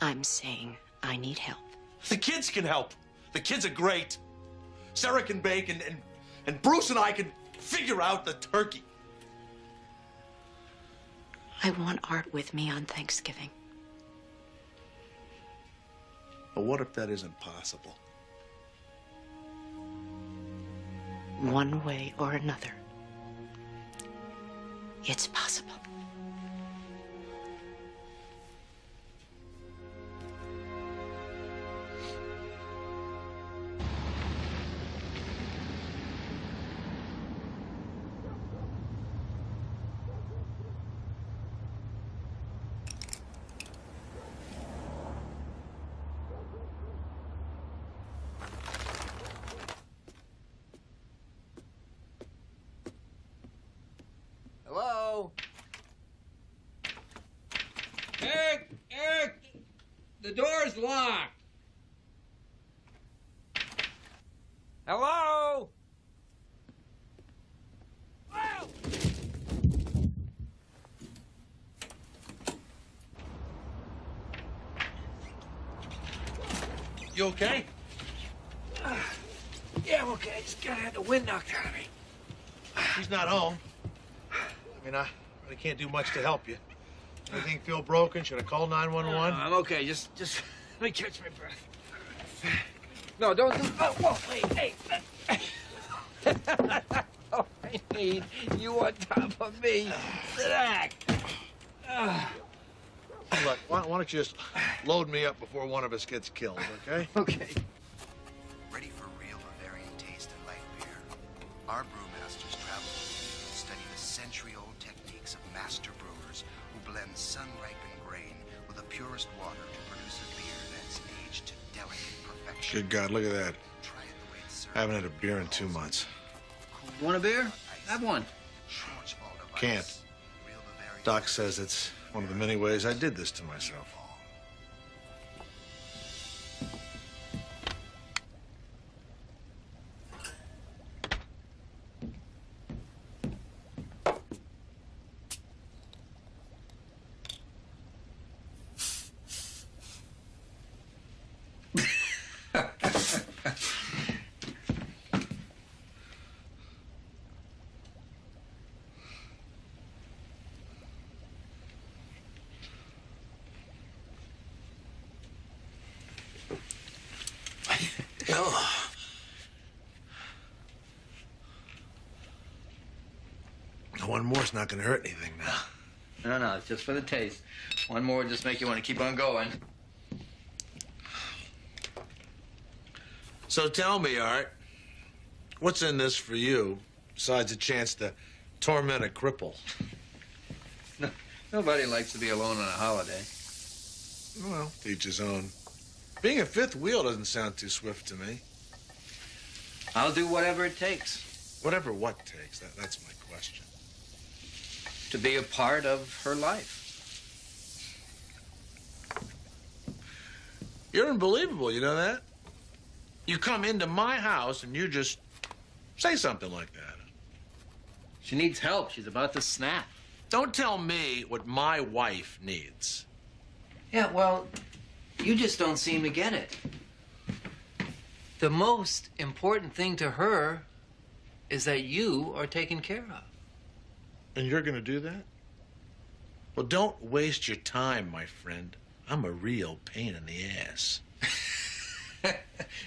I'm saying I need help. The kids can help. The kids are great. Sarah can bake, and Bruce and I can figure out the turkey. I want Art with me on Thanksgiving. But what if that isn't possible? One way or another, it's possible. The door's locked. Hello? You okay? Yeah, I'm okay. Just gotta have the wind knocked out of me. She's not home. I mean, I really can't do much to help you. Anything feel broken? Should I call 911? I'm okay. Just let me catch my breath. No, don't. Oh, whoa, wait, hey. Oh, I need you on top of me. Zach. Look, why don't you just load me up before one of us gets killed, okay? Okay. Ready for real Bavarian taste and light beer? Our brewmasters travel to study the century-old techniques of master brewers who blend sun-ripened grain with the purest water to produce a beer that's aged to delicate perfection. Good God, look at that. I haven't had a beer in 2 months. You want a beer? Have one. Can't. Doc says it's one of the many ways I did this to myself. One more's not gonna hurt anything now. No, it's just for the taste. One more will just make you want to keep on going. So tell me, Art, what's in this for you besides a chance to torment a cripple? No, nobody likes to be alone on a holiday. Well, to each his own. Being a fifth wheel doesn't sound too swift to me. I'll do whatever it takes. Whatever what takes, that's my question. To be a part of her life. You're unbelievable, you know that? You come into my house and you just say something like that. She needs help. She's about to snap. Don't tell me what my wife needs. Yeah, well, you just don't seem to get it. The most important thing to her is that you are taken care of. And you're gonna do that? Well, don't waste your time, my friend. I'm a real pain in the ass.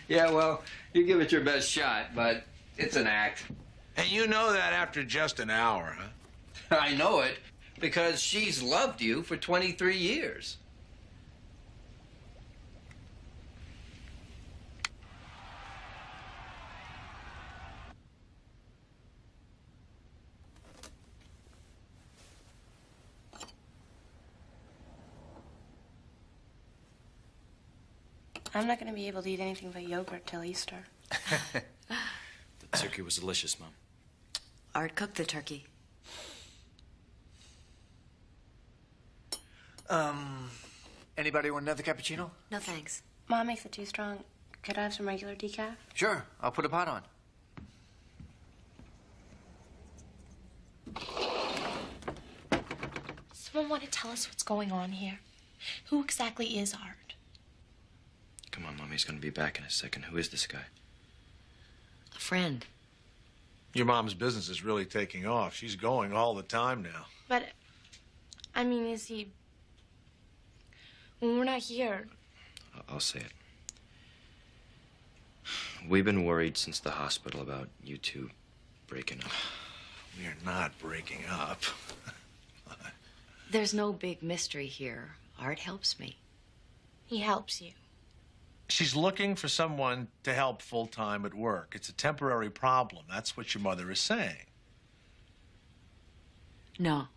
Yeah, well, you give it your best shot, but it's an act. And you know that after just an hour, huh? I know it because she's loved you for 23 years. I'm not going to be able to eat anything but yogurt till Easter. The turkey was delicious, Mom. Art cooked the turkey. Anybody want another cappuccino? No, thanks. Mom makes it too strong. Could I have some regular decaf? Sure, I'll put a pot on. Someone want to tell us what's going on here? Who exactly is Art? Come on, Mommy's gonna be back in a second. Who is this guy? A friend. Your mom's business is really taking off. She's going all the time now. But, I mean, is he... When we're not here... I'll say it. We've been worried since the hospital about you two breaking up. We are not breaking up. There's no big mystery here. Art helps me. He helps you. She's looking for someone to help full-time at work. It's a temporary problem. That's what your mother is saying. No.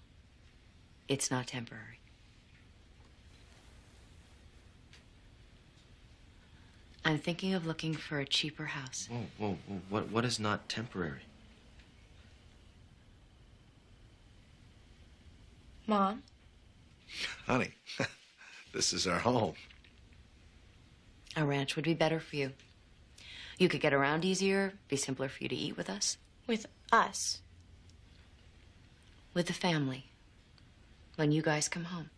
It's not temporary. I'm thinking of looking for a cheaper house. Whoa. What is not temporary? Mom? Honey, this is our home. A ranch would be better for you. You could get around easier, be simpler for you to eat with us. With us? With the family. When you guys come home.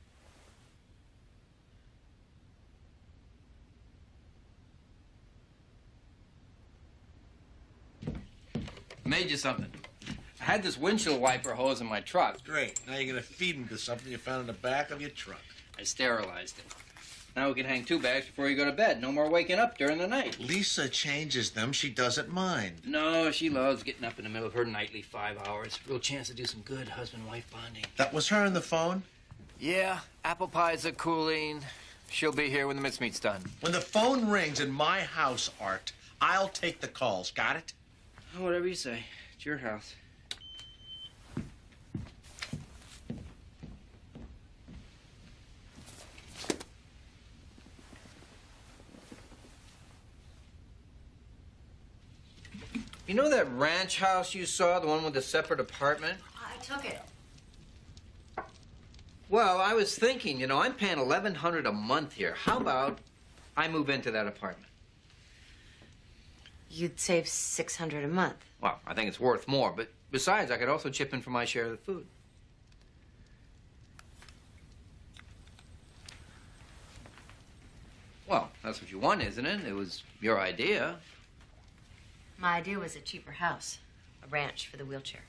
Made you something. I had this windshield wiper hose in my truck. Great. Now you're gonna feed him to something you found in the back of your truck. I sterilized it. Now we can hang 2 bags before you go to bed. No more waking up during the night. Lisa changes them. She doesn't mind. No, she loves getting up in the middle of her nightly 5 hours. Real chance to do some good husband-wife bonding. That was her on the phone? Yeah, apple pies are cooling. She'll be here when the mincemeat's done. When the phone rings in my house, Art, I'll take the calls. Got it? Oh, whatever you say. It's your house. You know that ranch house you saw, the one with the separate apartment? I took it. Well, I was thinking, you know, I'm paying $1,100 a month here. How about I move into that apartment? You'd save $600 a month. Well, I think it's worth more, but besides, I could also chip in for my share of the food. Well, that's what you want, isn't it? It was your idea. My idea was a cheaper house. A ranch for the wheelchair.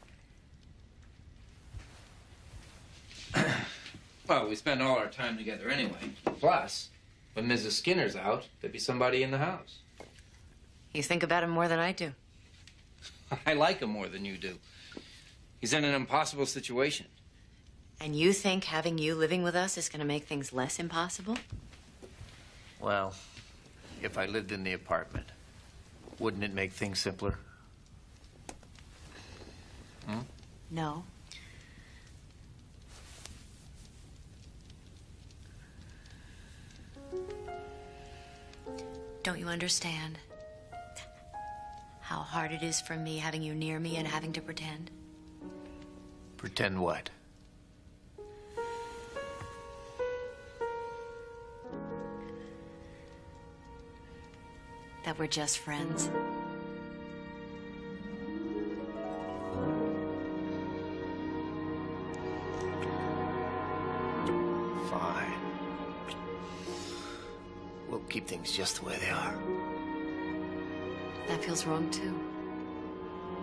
Well, we spend all our time together anyway. Plus, when Mrs. Skinner's out, there'd be somebody in the house. You think about him more than I do. I like him more than you do. He's in an impossible situation. And you think having you living with us is going to make things less impossible? Well, if I lived in the apartment, wouldn't it make things simpler? Hmm? No. Don't you understand how hard it is for me having you near me and having to pretend? Pretend what? That we're just friends. Fine. We'll keep things just the way they are. That feels wrong, too.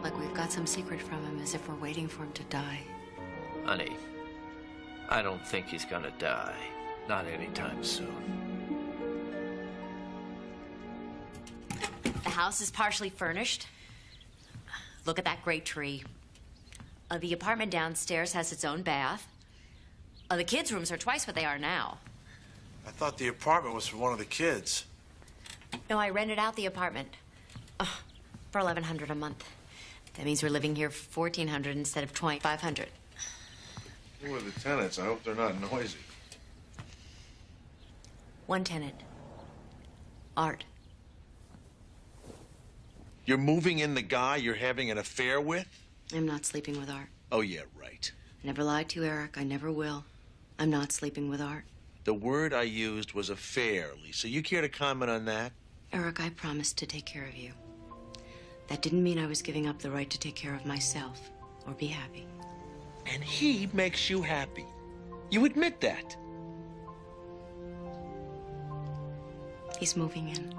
Like we've got some secret from him, as if we're waiting for him to die. Honey, I don't think he's gonna die. Not anytime soon. The house is partially furnished. Look at that great tree. The apartment downstairs has its own bath. The kids' rooms are twice what they are now. I thought the apartment was for one of the kids. No, I rented out the apartment for $1,100 a month. That means we're living here for $1,400 instead of $2,500. Who are the tenants? I hope they're not noisy. One tenant. Art. You're moving in the guy you're having an affair with? I'm not sleeping with Art. Oh, yeah, right. Never lied to you, Eric. I never will. I'm not sleeping with Art. The word I used was affair, Lisa. You care to comment on that? Eric, I promised to take care of you. That didn't mean I was giving up the right to take care of myself or be happy. And he makes you happy. You admit that. He's moving in.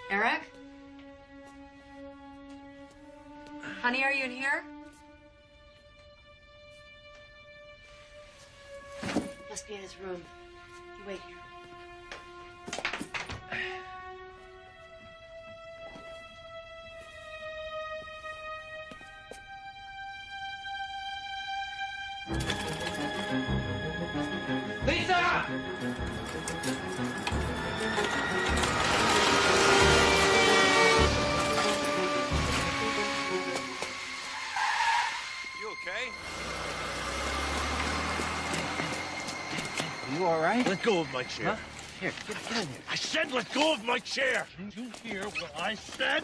Eric? Honey, are you in here? Must be in his room. You wait here. Lisa! You all right? Let go of my chair. Huh? Here, get in here. I said let go of my chair. Did you hear what I said?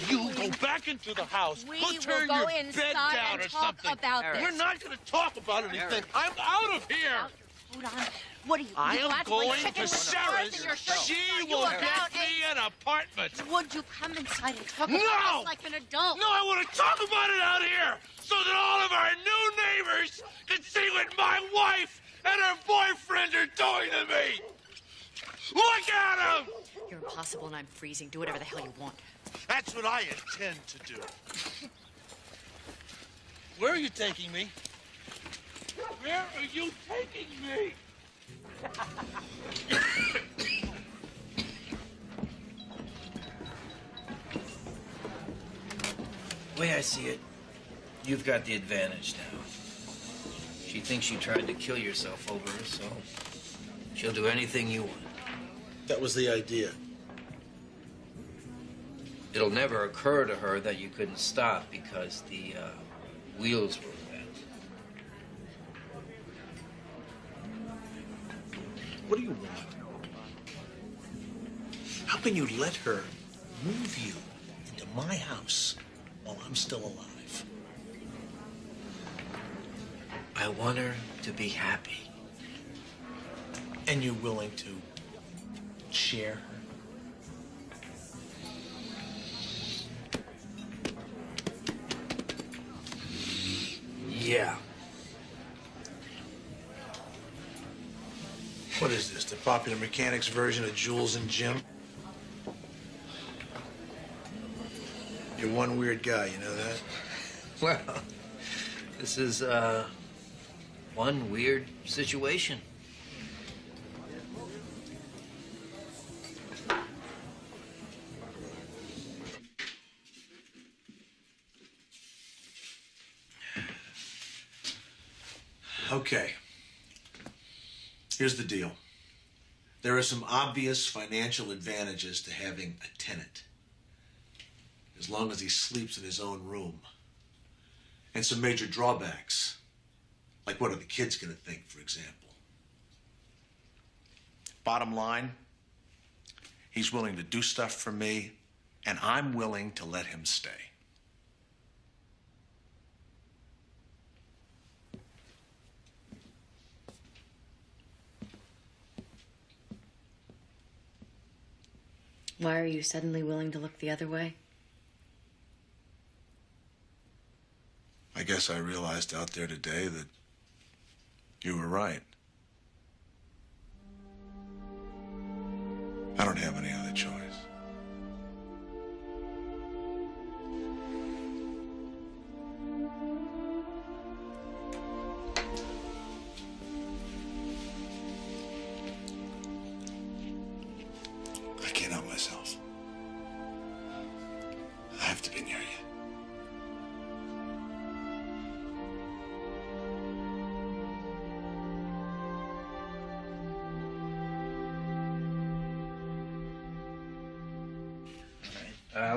You go back into the house. We Go turn will go your inside bed down and or talk something. about this. We're not going to talk about anything. Eric. I'm out of here. Hold on. What are you? I you am actually going chicken to with Sarah's. in your shirt? She Are you will about get me an apartment. Would you come inside and talk No! about this like an adult? No, I want to talk about it out here so that all of our new neighbors can see what my wife and her boyfriend are doing to me. Look at them! You're impossible and I'm freezing. Do whatever the hell you want. That's what I intend to do. Where are you taking me? Where are you taking me? The way I see it, you've got the advantage now. She thinks you tried to kill yourself over her, so she'll do anything you want. That was the idea. It'll never occur to her that you couldn't stop because the wheels were bent. What do you want? How can you let her move you into my house while I'm still alive? I want her to be happy. And you're willing to share her? Yeah. What is this, the Popular Mechanics version of Jules and Jim? You're one weird guy, you know that? Well, this is one weird situation. Okay. Here's the deal. There are some obvious financial advantages to having a tenant, as long as he sleeps in his own room. And some major drawbacks, like what are the kids going to think, for example. Bottom line, he's willing to do stuff for me, and I'm willing to let him stay. Why are you suddenly willing to look the other way? I guess I realized out there today that you were right. I don't have any other choice. I can't help myself. I have to be near you.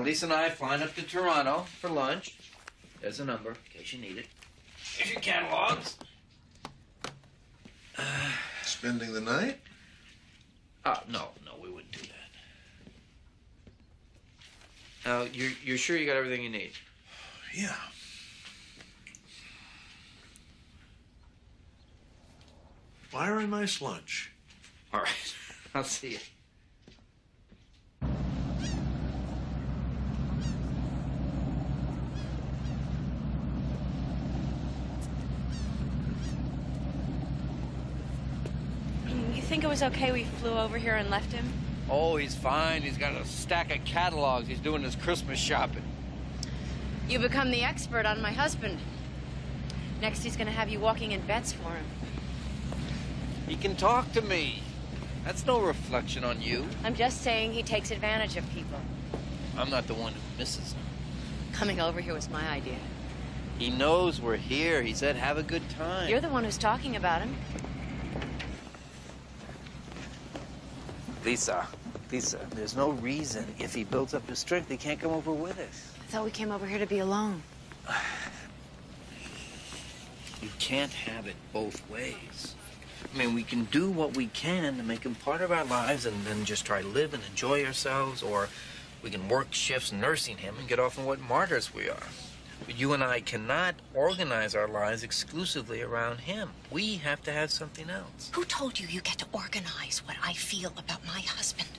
Lisa and I flying up to Toronto for lunch. There's a number, in case you need it. Here's your catalogs. Spending the night? No, we wouldn't do that. You're sure you got everything you need? Yeah. Fire a nice lunch. All right, I'll see you. You think it was okay we flew over here and left him? Oh, he's fine. He's got a stack of catalogs. He's doing his Christmas shopping. You become the expert on my husband. Next, he's gonna have you walking in bets for him. He can talk to me. That's no reflection on you. I'm just saying he takes advantage of people. I'm not the one who misses him. Coming over here was my idea. He knows we're here. He said, have a good time. You're the one who's talking about him. Lisa, there's no reason if he builds up his strength, he can't come over with us. I thought we came over here to be alone. You can't have it both ways. I mean, we can do what we can to make him part of our lives and then just try to live and enjoy ourselves, or we can work shifts nursing him and get off on what martyrs we are. But you and I cannot organize our lives exclusively around him. We have to have something else. Who told you you get to organize what I feel about my husband?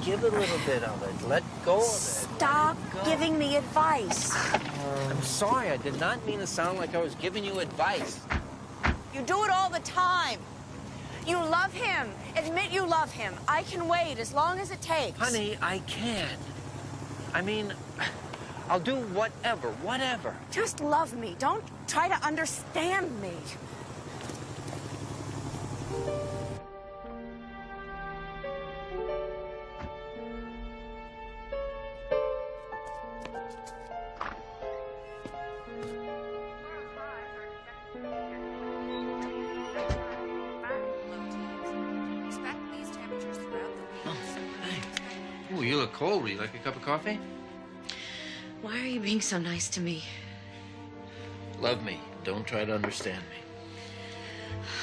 Give a little bit of it. Let go of it. Stop giving me advice. I'm sorry. I did not mean to sound like I was giving you advice. You do it all the time. You love him. Admit you love him. I can wait as long as it takes. Honey, I can. I mean, I'll do whatever. Just love me. Don't try to understand me. Ooh, you look cold. Would you like a cup of coffee? Why are you being so nice to me? Love me. Don't try to understand me.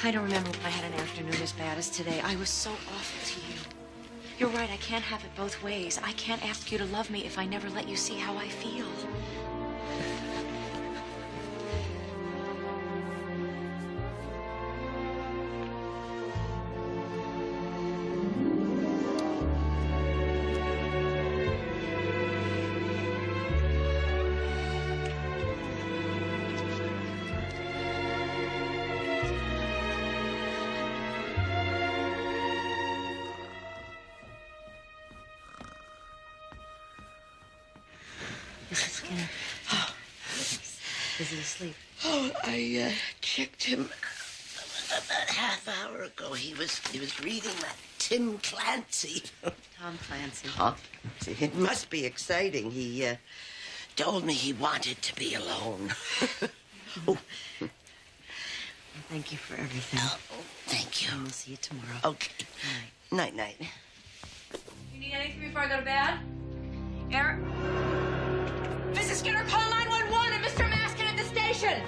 I don't remember when I had an afternoon as bad as today. I was so awful to you. You're right, I can't have it both ways. I can't ask you to love me if I never let you see how I feel. Mrs. Skinner. Is he asleep? Oh, I checked him about half hour ago. He was reading that Tim Clancy. Tom Clancy. Huh? It must be exciting. He told me he wanted to be alone. Well, thank you for everything. Oh, thank you. And we'll see you tomorrow. Okay. Night. Night. You need anything before I go to bed? Eric? Mrs. Skinner, call 911 and Mr. Maskin at the station.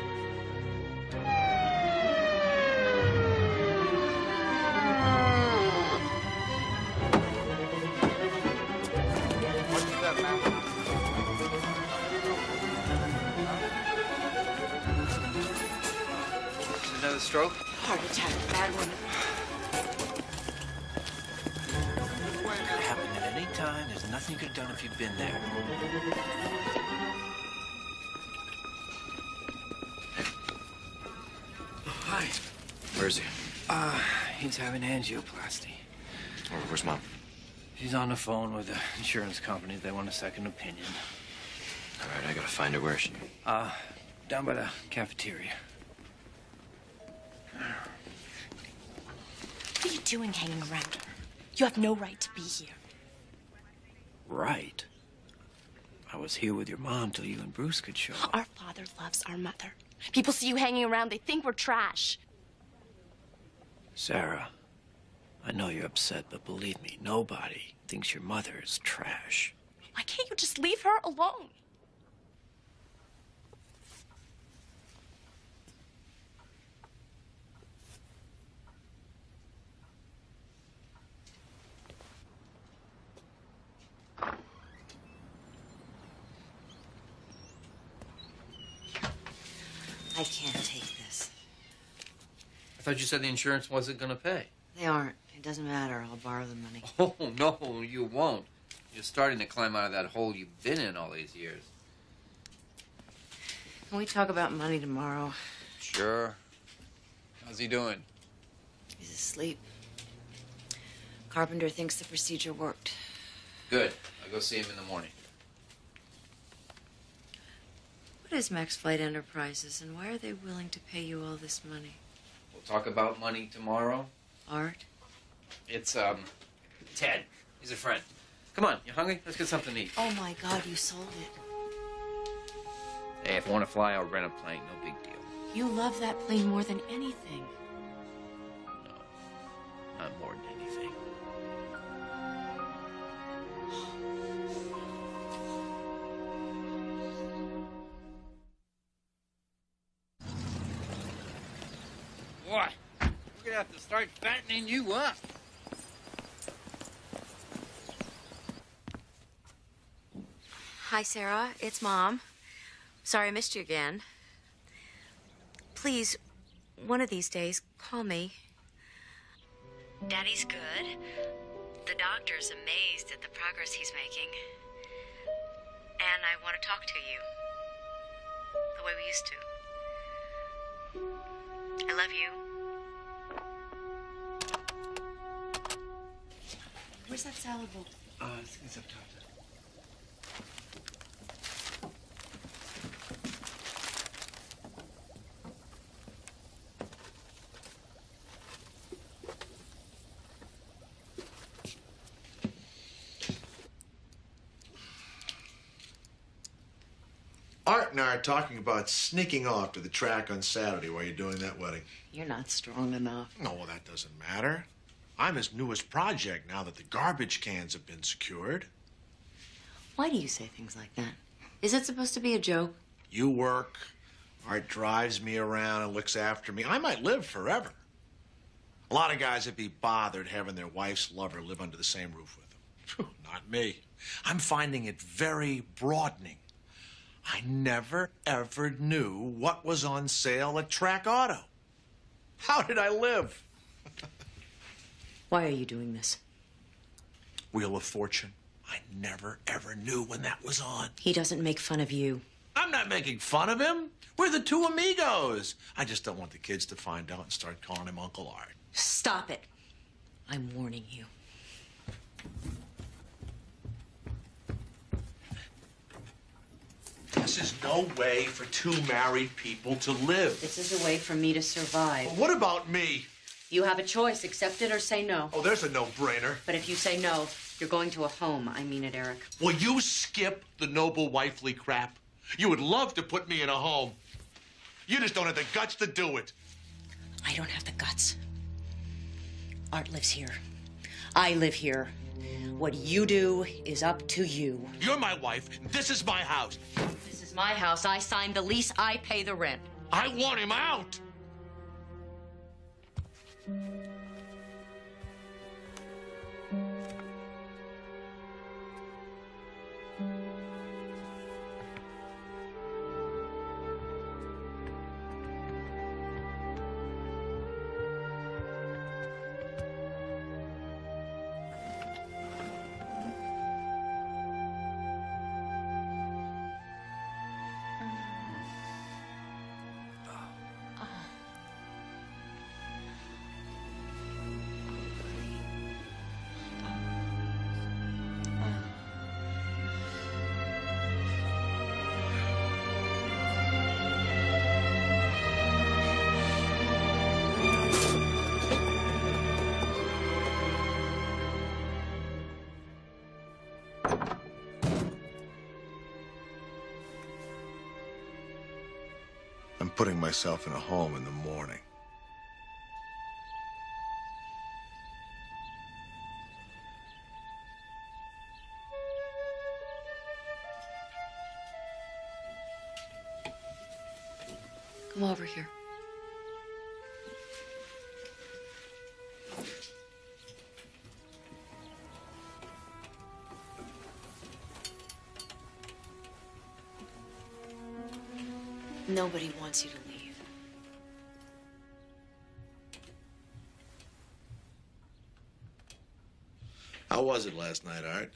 What's that, ma'am? Another stroke? Heart attack, bad one. It could happen at any time. There's nothing you could have done if you'd been there. Hi. Where is he? He's having angioplasty. Oh, where's Mom? She's on the phone with the insurance company. They want a second opinion. All right, I gotta find her. Where is she? Down by the cafeteria. What are you doing hanging around her? You have no right to be here. Right. I was here with your mom till you and Bruce could show up. Our father loves our mother. People see you hanging around, they think we're trash. Sarah, I know you're upset, but believe me, nobody thinks your mother is trash. Why can't you just leave her alone? I can't take this. I thought you said the insurance wasn't gonna pay. They aren't. It doesn't matter. I'll borrow the money. Oh, no, you won't. You're starting to climb out of that hole you've been in all these years. Can we talk about money tomorrow? Sure. How's he doing? He's asleep. Carpenter thinks the procedure worked. Good. I'll go see him in the morning. What is Max Flight Enterprises, and why are they willing to pay you all this money? We'll talk about money tomorrow. Art? It's, Ted. He's a friend. Come on, you hungry? Let's get something to eat. Oh, my God, you sold it. Hey, if I want to fly, I'll rent a plane. No big deal. You love that plane more than anything. Not more than anything. Boy, we're gonna have to start fattening you up. Hi, Sarah. It's Mom. Sorry I missed you again. Please, one of these days, call me. Daddy's good. The doctor's amazed at the progress he's making. And I want to talk to you. The way we used to. I love you. Where's that salad bowl? I think it's up top there. Art and I are talking about sneaking off to the track on Saturday while you're doing that wedding. You're not strong enough. No, well, that doesn't matter. I'm his newest project now that the garbage cans have been secured. Why do you say things like that? Is it supposed to be a joke? You work, Art drives me around and looks after me. I might live forever. A lot of guys would be bothered having their wife's lover live under the same roof with them. Not me. I'm finding it very broadening. I never, ever knew what was on sale at Track Auto. How did I live? Why are you doing this? Wheel of Fortune. I never, ever knew when that was on. He doesn't make fun of you. I'm not making fun of him. We're the two amigos. I just don't want the kids to find out and start calling him Uncle Art. Stop it. I'm warning you. This is no way for two married people to live. This is a way for me to survive. Well, what about me? You have a choice. Accept it or say no. Oh, there's a no-brainer. But if you say no, you're going to a home. I mean it, Eric. Will you skip the noble wifely crap? You would love to put me in a home. You just don't have the guts to do it. I don't have the guts. Art lives here. I live here. What you do is up to you. You're my wife. This is my house. This is my house. I signed the lease. I pay the rent. I want him out. I'm putting myself in a home in the morning. Come over here. Nobody wants you to leave. How was it last night, Art?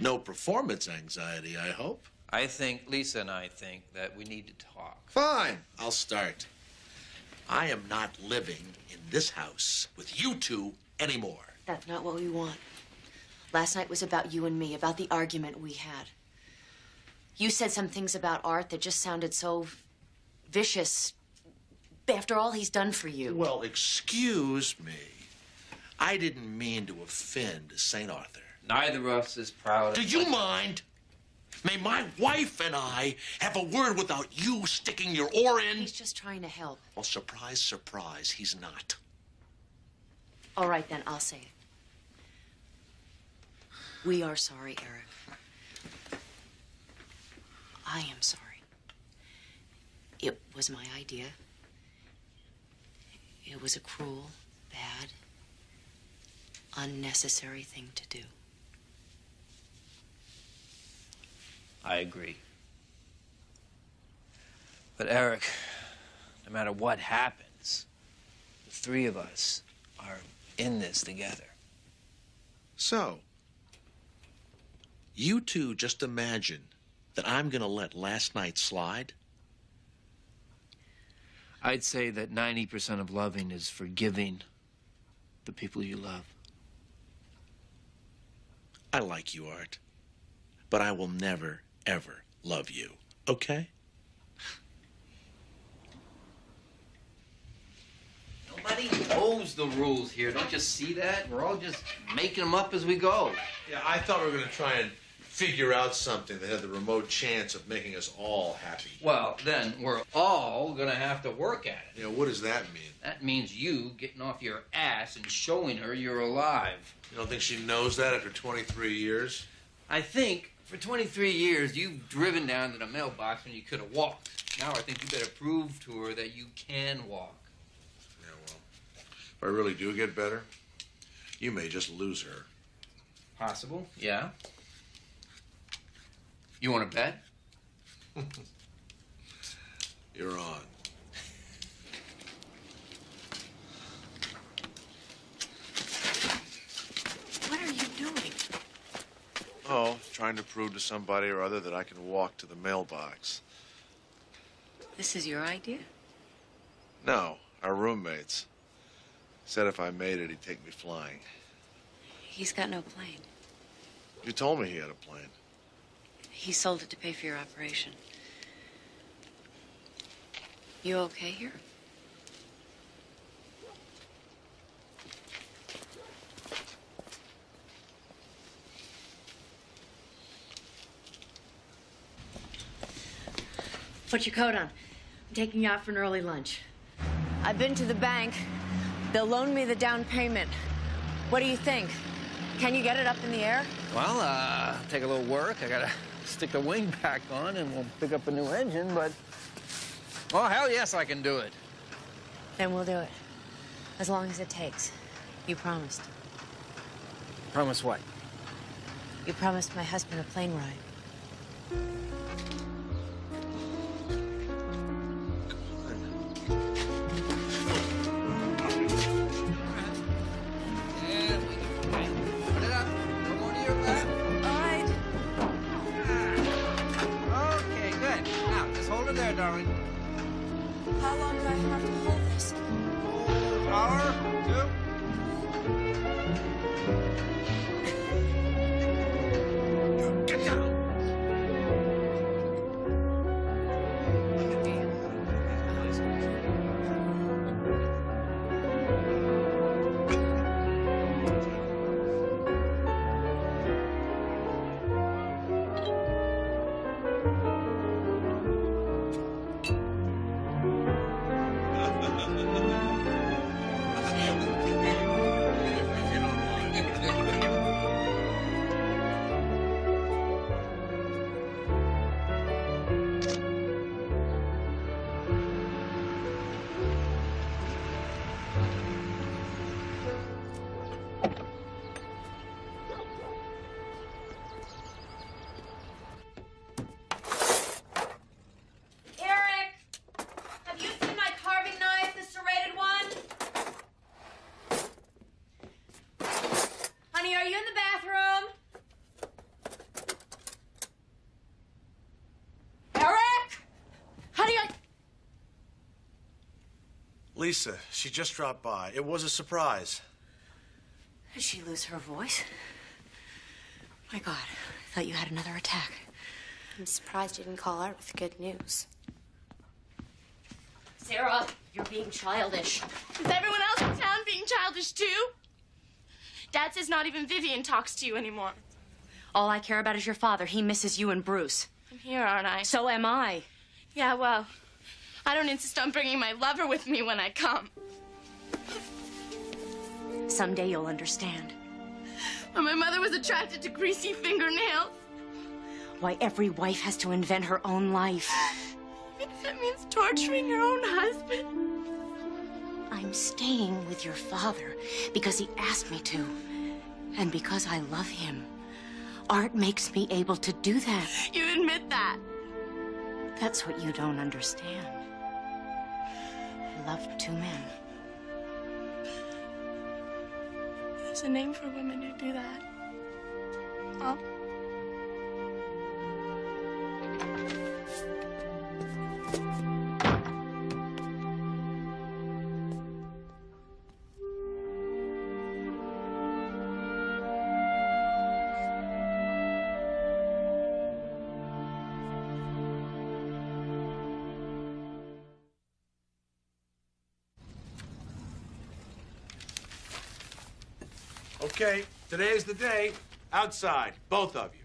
No performance anxiety, I hope. I think, Lisa and I think that we need to talk. Fine, I'll start. I am not living in this house with you two anymore. That's not what we want. Last night was about you and me, about the argument we had. You said some things about Art that just sounded so vicious after all he's done for you. Well, excuse me. I didn't mean to offend St. Arthur. Neither of us is proud. Do you mind? May my wife and I have a word without you sticking your oar in? He's just trying to help. Well, surprise, surprise, he's not. All right, then, I'll say it. We are sorry, Eric. I am sorry. It was my idea. It was a cruel, bad, unnecessary thing to do. I agree. But Eric, no matter what happens, the three of us are in this together. So, you two just imagine that I'm gonna let last night slide? I'd say that 90% of loving is forgiving the people you love. I like you, Art, but I will never, ever love you, okay? Nobody knows the rules here. Don't you see that? We're all just making them up as we go. Yeah, I thought we were gonna try and figure out something that had the remote chance of making us all happy. Well, then we're all gonna have to work at it. You know, what does that mean? That means you getting off your ass and showing her you're alive. You don't think she knows that after 23 years? I think for 23 years you've driven down to the mailbox when you could have walked. Now I think you better prove to her that you can walk. Yeah, well, if I really do get better, you may just lose her. Possible, yeah. You want to bet? You're on. What are you doing? Oh, trying to prove to somebody or other that I can walk to the mailbox. This is your idea? No, our roommates. Said if I made it, he'd take me flying. He's got no plane. You told me he had a plane. He sold it to pay for your operation. You okay here? Put your coat on. I'm taking you out for an early lunch. I've been to the bank. They'll loan me the down payment. What do you think? Can you get it up in the air? Well, take a little work. I gotta stick the wing back on and we'll pick up a new engine, but... Oh, hell yes, I can do it. Then we'll do it. As long as it takes. You promised. Promise what? You promised my husband a plane ride. Put it up. Come on to your left. All right. Okay, good. Now, just hold it there, darling. How long do I have to hold this? Hour, two. Get down. Eric! Have you seen my carving knife, the serrated one? Honey, are you in the bathroom? Eric! Honey, Lisa, she just dropped by. It was a surprise. Did she lose her voice? My God, I thought you had another attack. I'm surprised you didn't call Art with good news. Sarah, you're being childish. Is everyone else in town being childish too? Dad says not even Vivian talks to you anymore. All I care about is your father. He misses you and Bruce. I'm here, aren't I? So am I. Yeah, well, I don't insist on bringing my lover with me when I come. Someday you'll understand. When my mother was attracted to greasy fingernails. Why every wife has to invent her own life. Even if it means torturing your own husband. I'm I'm staying with your father because he asked me to. And because I love him. Art makes me able to do that. You admit that. That's what you don't understand. I love two men. There's a name for women who do that. Huh? Okay, today's the day. Outside, both of you.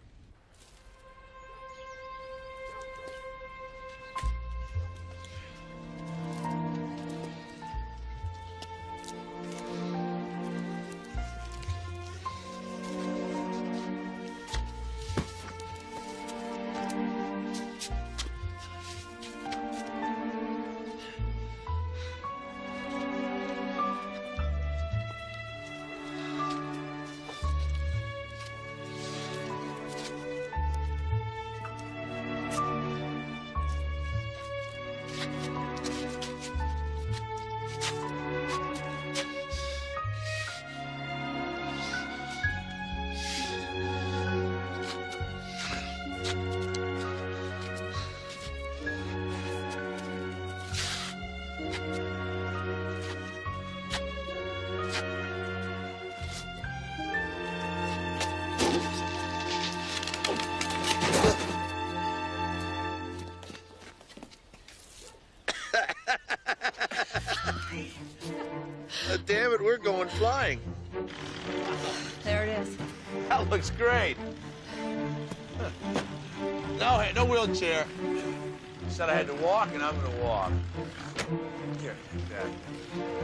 Damn it, we're going flying. There it is. That looks great. No, hey, no wheelchair. Said I had to walk, and I'm gonna walk. Here, take that.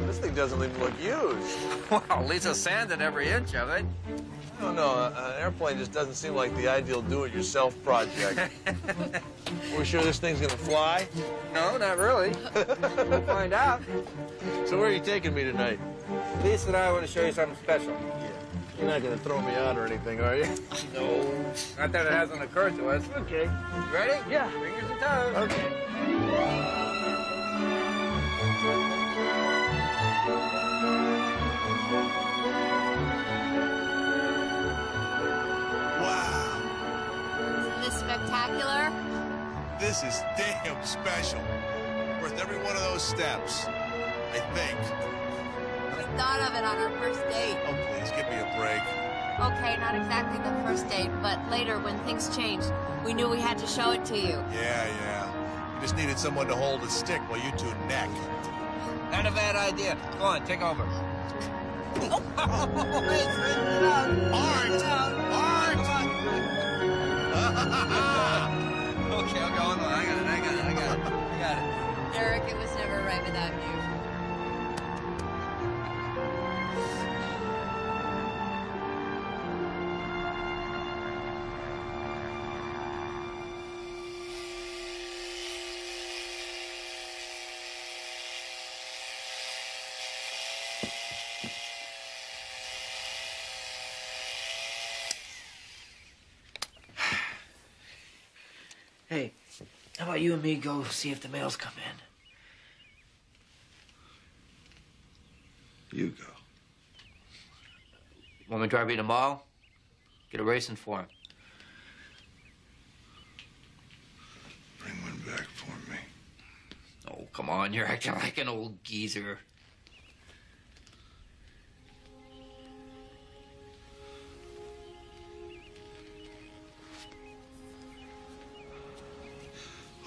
This thing doesn't even look used. Well, Lisa sanded every inch of it. I don't know. An airplane just doesn't seem like the ideal do-it-yourself project. We're sure this thing's gonna fly? No, not really. We'll find out. So where are you taking me tonight? Lisa and I want to show you something special. You're not gonna throw me out or anything, are you? No. Not that it hasn't occurred to us. Okay. Ready? Yeah. Fingers and toes. Okay. Isn't this spectacular? This is damn special. Worth every one of those steps, I think. We thought of it on our first date. Oh, please, give me a break. Okay, not exactly the first date, but later when things changed, we knew we had to show it to you. Yeah. You just needed someone to hold a stick while you two neck. Not a bad idea. Go on, take over. Okay, I'll go on. I got it. Eric, it was never right without you. Hey, how about you and me go see if the mail's come in? You go. Want me to drive you to the mall? Get a racing for him. Bring one back for me. Oh, come on, you're acting like an old geezer.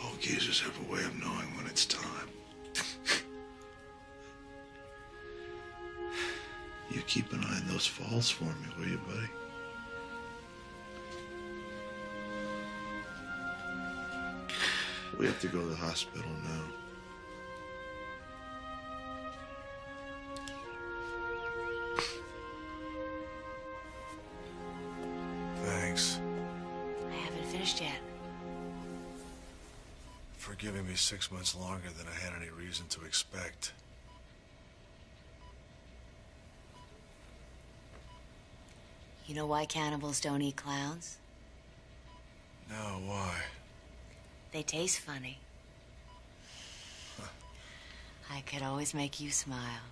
Old geezers have a way of knowing when it's time. You keep an eye on those falls for me, will you, buddy? We have to go to the hospital now. Thanks I haven't finished yet. for giving me 6 months longer than I had any reason to expect. You know why cannibals don't eat clowns? No, why? They taste funny. I could always make you smile.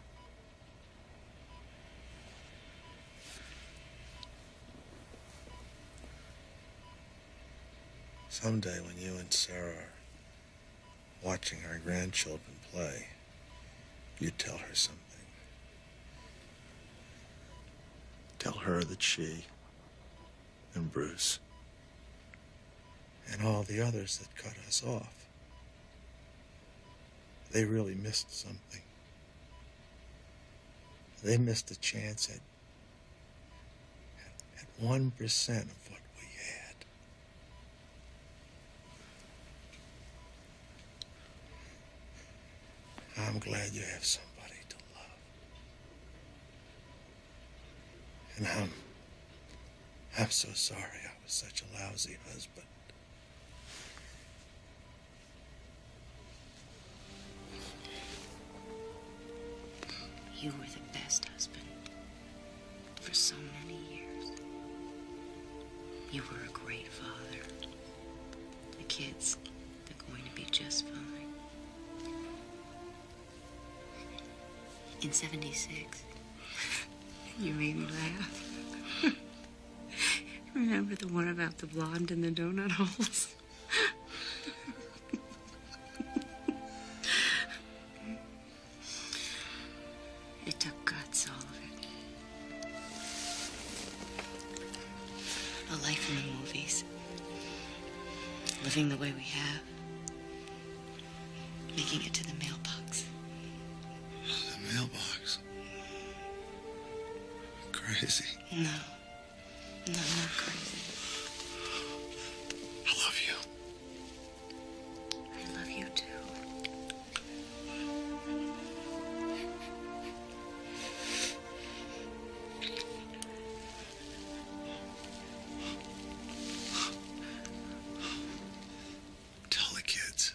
Someday when you and Sarah are watching our grandchildren play, you tell her something. Tell her that she and Bruce and all the others that cut us off, they really missed something. They missed a chance at 1% of what we had. I'm glad you have somebody to love. And I'm so sorry I was such a lousy husband. You were the best husband for so many years. You were a great father. The kids, they're going to be just fine. In '76, you made me laugh. Remember the one about the blonde in the donut holes? It took guts, all of it. A life in the movies. Living the way we have. Making it to the mailbox. The mailbox? Crazy. No. No, not crazy. I love you. I love you too. Tell the kids.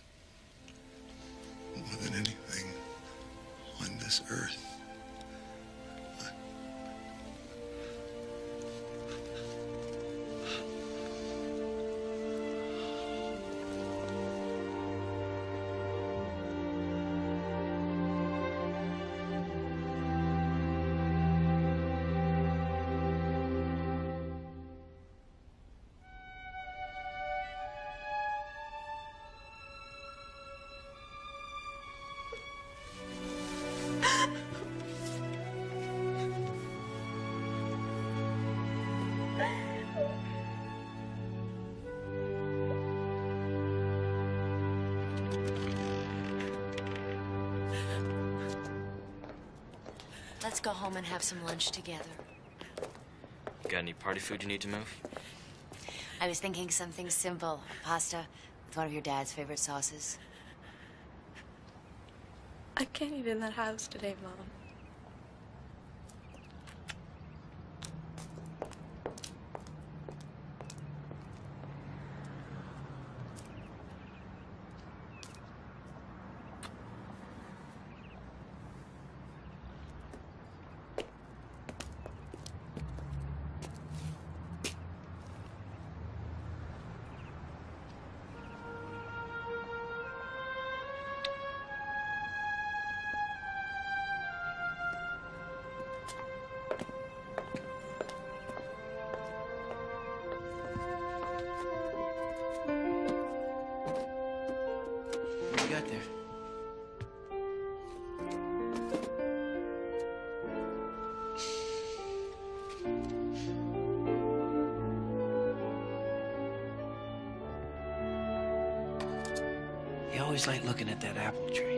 More than anything on this earth. Let's go home and have some lunch together. Got any party food you need to move? I was thinking something simple. Pasta with one of your dad's favorite sauces. I can't eat in that house today, Mom. What you got there? You always like looking at that apple tree.